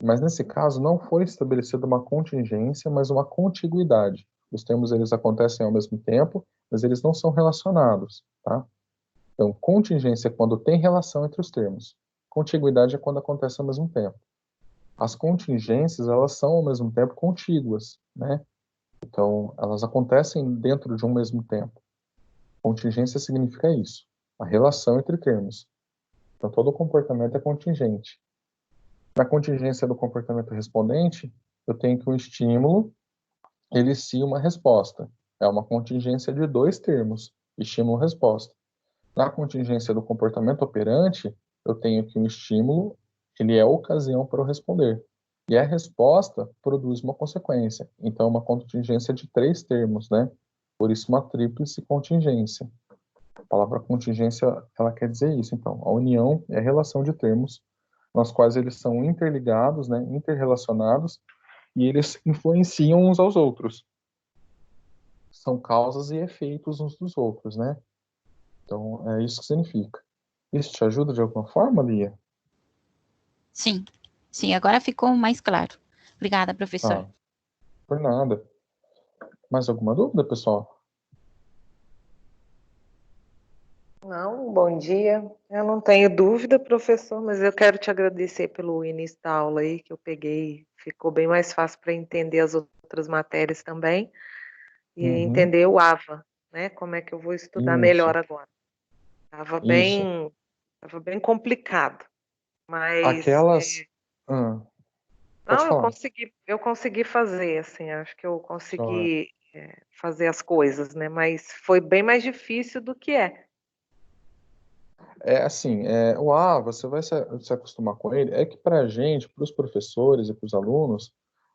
Mas nesse caso não foi estabelecida uma contingência, mas uma contiguidade. Os termos eles acontecem ao mesmo tempo, mas eles não são relacionados, tá? Então, contingência é quando tem relação entre os termos. Contiguidade é quando acontece ao mesmo tempo. As contingências, elas são ao mesmo tempo contíguas, né? Então, elas acontecem dentro de um mesmo tempo. Contingência significa isso, a relação entre termos. Então, todo comportamento é contingente. Na contingência do comportamento respondente, eu tenho que um estímulo elicie uma resposta. É uma contingência de dois termos, estímulo-resposta. Na contingência do comportamento operante, eu tenho que um estímulo, ele é a ocasião para eu responder. E a resposta produz uma consequência. Então, é uma contingência de três termos, né? Por isso, uma tríplice contingência. A palavra contingência, ela quer dizer isso. Então, a união é a relação de termos, nas quais eles são interligados, né? Interrelacionados, e eles influenciam uns aos outros. São causas e efeitos uns dos outros, né? Então, é isso que significa. Isso te ajuda de alguma forma, Lia? Sim, sim, agora ficou mais claro. Obrigada, professor. Ah, por nada. Mais alguma dúvida, pessoal? Não, bom dia. Eu não tenho dúvida, professor, mas eu quero te agradecer pelo início da aula aí que eu peguei. Ficou bem mais fácil para entender as outras matérias também e Uhum. entender o AVA, né? Como é que eu vou estudar Isso, melhor agora. isso. Tava bem complicado, mas Aquelas... Ah, pode não, falar. eu consegui fazer, assim, acho que eu Só- consegui fazer as coisas, né? Mas foi bem mais difícil do que é. É assim, o A, você vai se acostumar com ele, é que para a gente, para os professores e para os alunos,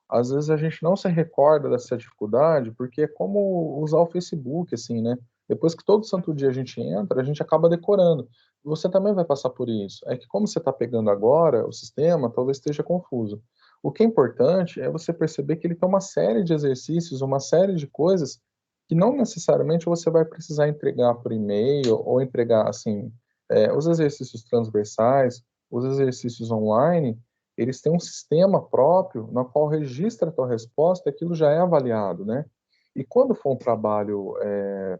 às vezes a gente não se recorda dessa dificuldade, porque é como usar o Facebook, assim, né? Depois que todo santo dia a gente entra, a gente acaba decorando. Você também vai passar por isso. É que como você está pegando agora o sistema, talvez esteja confuso. O que é importante é você perceber que ele tem uma série de exercícios, uma série de coisas que não necessariamente você vai precisar entregar por e-mail ou entregar, assim, os exercícios transversais, os exercícios online, eles têm um sistema próprio no qual registra a tua resposta e aquilo já é avaliado, né? E quando for um trabalho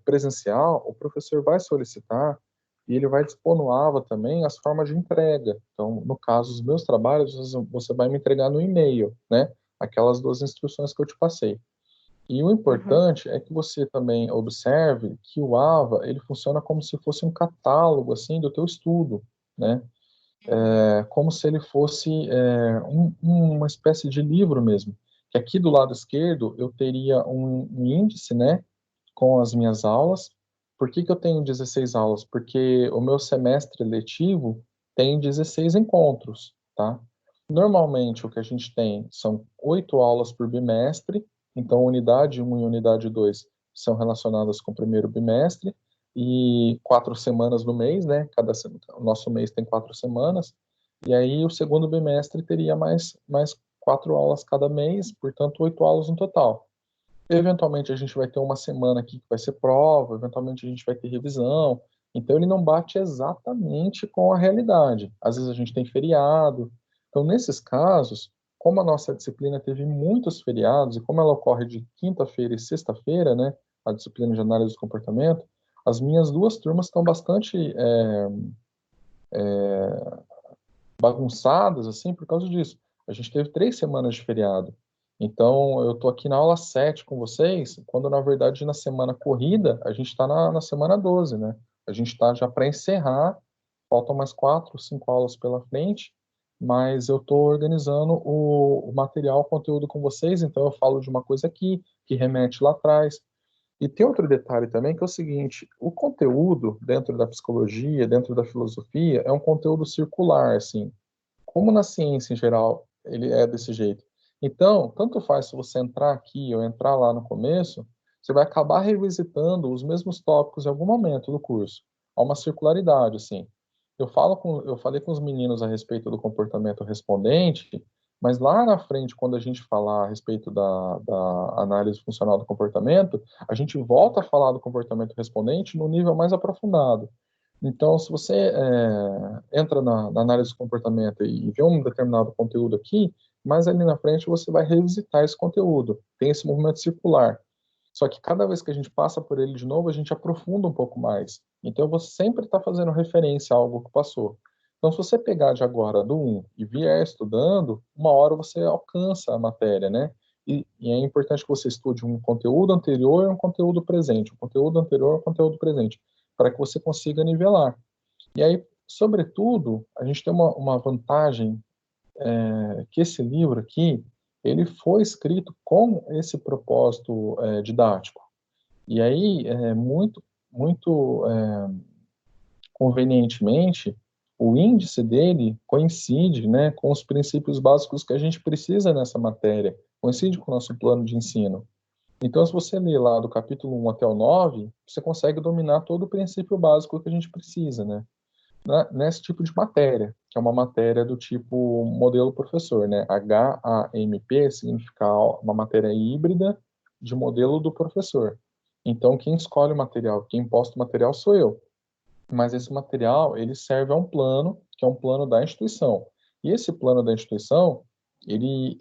presencial, o professor vai solicitar e ele vai dispor no AVA também as formas de entrega. Então, no caso, os meus trabalhos, você vai me entregar no e-mail, né? Aquelas duas instruções que eu te passei. E o Uhum. importante é que você também observe que o AVA, ele funciona como se fosse um catálogo, assim, do teu estudo, né? É como se ele fosse uma espécie de livro mesmo. Que aqui do lado esquerdo eu teria um índice, né, com as minhas aulas. Por que que eu tenho 16 aulas? Porque o meu semestre letivo tem 16 encontros, tá? Normalmente o que a gente tem são 8 aulas por bimestre, então unidade 1 e unidade 2 são relacionadas com o primeiro bimestre, e 4 semanas no mês, né? O nosso mês tem 4 semanas, e aí o segundo bimestre teria mais 4 aulas cada mês, portanto 8 aulas no total. Eventualmente a gente vai ter uma semana aqui que vai ser prova, eventualmente a gente vai ter revisão. Então ele não bate exatamente com a realidade. Às vezes a gente tem feriado. Então, nesses casos, como a nossa disciplina teve muitos feriados e como ela ocorre de quinta-feira e sexta-feira, né, a disciplina de análise do comportamento, as minhas duas turmas estão bastante bagunçadas assim por causa disso. A gente teve 3 semanas de feriado. Então, eu estou aqui na aula 7 com vocês, quando na verdade na semana corrida a gente está na semana 12, né? A gente está já para encerrar, faltam mais 4, 5 aulas pela frente, mas eu estou organizando o material, o conteúdo com vocês, então eu falo de uma coisa aqui, que remete lá atrás. E tem outro detalhe também, que é o seguinte: o conteúdo dentro da psicologia, dentro da filosofia, é um conteúdo circular, assim, como na ciência em geral, ele é desse jeito. Então, tanto faz se você entrar aqui ou entrar lá no começo, você vai acabar revisitando os mesmos tópicos em algum momento do curso. Há uma circularidade, assim. Eu falei com os meninos a respeito do comportamento respondente, mas lá na frente, quando a gente falar a respeito da análise funcional do comportamento, a gente volta a falar do comportamento respondente no nível mais aprofundado. Então, se você entra na análise do comportamento e vê um determinado conteúdo aqui, mais ali na frente você vai revisitar esse conteúdo. Tem esse movimento circular. Só que cada vez que a gente passa por ele de novo, a gente aprofunda um pouco mais. Então, você sempre está fazendo referência a algo que passou. Então, se você pegar de agora do 1 e vier estudando, uma hora você alcança a matéria, né? E é importante que você estude um conteúdo anterior e um conteúdo presente, um conteúdo anterior e um conteúdo presente, para que você consiga nivelar. E aí, sobretudo, a gente tem uma vantagem que esse livro aqui, ele foi escrito com esse propósito didático. E aí, muito convenientemente, o índice dele coincide, né, com os princípios básicos que a gente precisa nessa matéria, coincide com o nosso plano de ensino. Então, se você ler lá do capítulo 1 até o 9, você consegue dominar todo o princípio básico que a gente precisa, né? Nesse tipo de matéria, que é uma matéria do tipo modelo professor, né? HAMP significa uma matéria híbrida de modelo do professor. Então, quem escolhe o material, quem posta o material sou eu. Mas esse material, ele serve a um plano, que é um plano da instituição. E esse plano da instituição, ele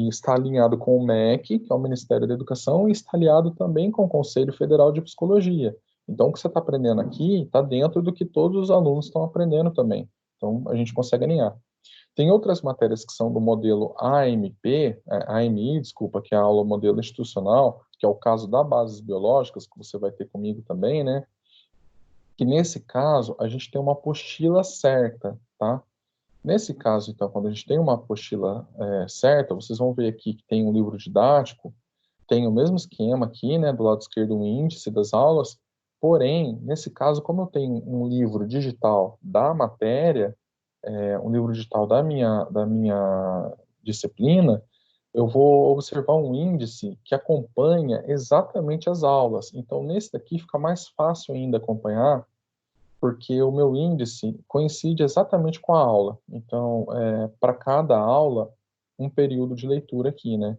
está alinhado com o MEC, que é o Ministério da Educação, e está alinhado também com o Conselho Federal de Psicologia. Então, o que você está aprendendo aqui está dentro do que todos os alunos estão aprendendo também. Então, a gente consegue alinhar. Tem outras matérias que são do modelo AMI, desculpa, que é a aula modelo institucional, que é o caso da bases biológicas, que você vai ter comigo também, né? Que nesse caso, a gente tem uma apostila certa, tá? Nesse caso, então, quando a gente tem uma apostila certa, vocês vão ver aqui que tem um livro didático, tem o mesmo esquema aqui, né, do lado esquerdo, um índice das aulas, porém, nesse caso, como eu tenho um livro digital da matéria, um livro digital da minha disciplina, eu vou observar um índice que acompanha exatamente as aulas. Então, nesse daqui fica mais fácil ainda acompanhar, porque o meu índice coincide exatamente com a aula. Então, para cada aula, um período de leitura aqui, né?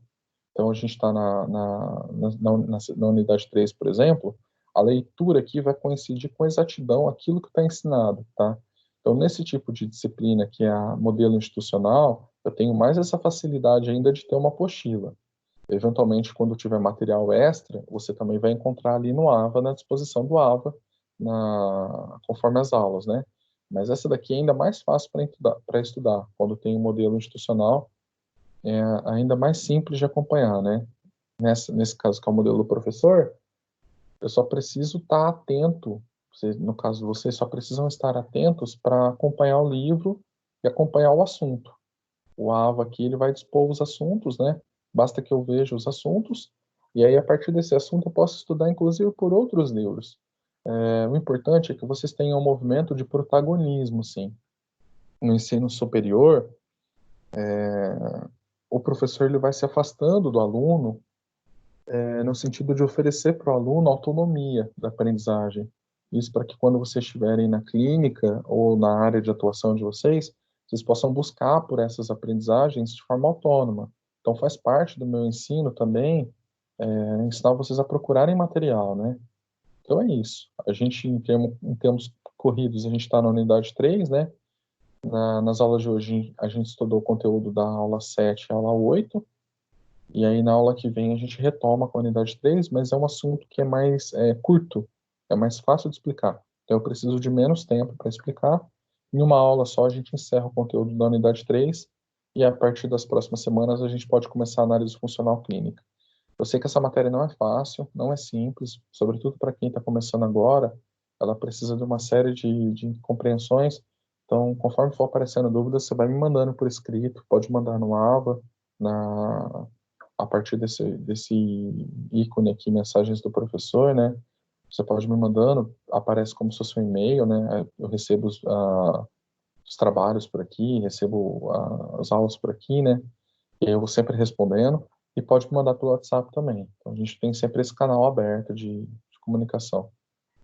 Então, a gente está na unidade 3, por exemplo, a leitura aqui vai coincidir com exatidão aquilo que está ensinado, tá? Então, nesse tipo de disciplina, que é a modelo institucional, eu tenho mais essa facilidade ainda de ter uma apostila. Eventualmente, quando tiver material extra, você também vai encontrar ali no AVA, na disposição do AVA, conforme as aulas, né? Mas essa daqui é ainda mais fácil para estudar. Quando tem um modelo institucional, é ainda mais simples de acompanhar, né? Nesse caso, que é o modelo do professor, eu só preciso estar atento. No caso, vocês só precisam estar atentos para acompanhar o livro e acompanhar o assunto. O AVA aqui, ele vai dispor os assuntos, né? Basta que eu veja os assuntos, e aí, a partir desse assunto, eu posso estudar, inclusive, por outros livros. O importante é que vocês tenham um movimento de protagonismo, sim. No ensino superior, o professor ele vai se afastando do aluno, no sentido de oferecer para o aluno autonomia da aprendizagem. Isso para que quando vocês estiverem na clínica ou na área de atuação de vocês possam buscar por essas aprendizagens de forma autônoma. Então, faz parte do meu ensino também ensinar vocês a procurarem material, né? Então, é isso. A gente, em termos corridos, a gente está na unidade 3, né? Nas aulas de hoje, a gente estudou o conteúdo da aula 7 e aula 8, e aí na aula que vem a gente retoma com a unidade 3, mas é um assunto que é mais curto, é mais fácil de explicar. Então eu preciso de menos tempo para explicar. Em uma aula só a gente encerra o conteúdo da unidade 3, e a partir das próximas semanas a gente pode começar a análise funcional clínica. Eu sei que essa matéria não é fácil, não é simples, sobretudo para quem está começando agora, ela precisa de uma série de compreensões. Então, conforme for aparecendo dúvidas, você vai me mandando por escrito, pode mandar no AVA, a partir desse ícone aqui, mensagens do professor, né? Você pode me mandando, aparece como se fosse um e-mail, né? Eu recebo os trabalhos por aqui, recebo as aulas por aqui, né? E eu vou sempre respondendo. E pode me mandar pelo WhatsApp também. Então, a gente tem sempre esse canal aberto de comunicação.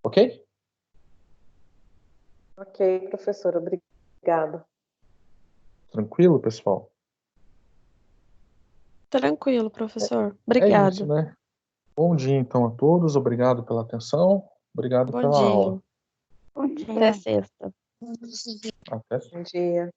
Ok? Ok, professor, obrigado. Tranquilo, pessoal? Tranquilo, professor. É isso, Obrigado. né? Bom dia, então, a todos. Obrigado pela atenção. Obrigado Bom pela dia. aula. Bom Até dia. sexta. Até Bom dia.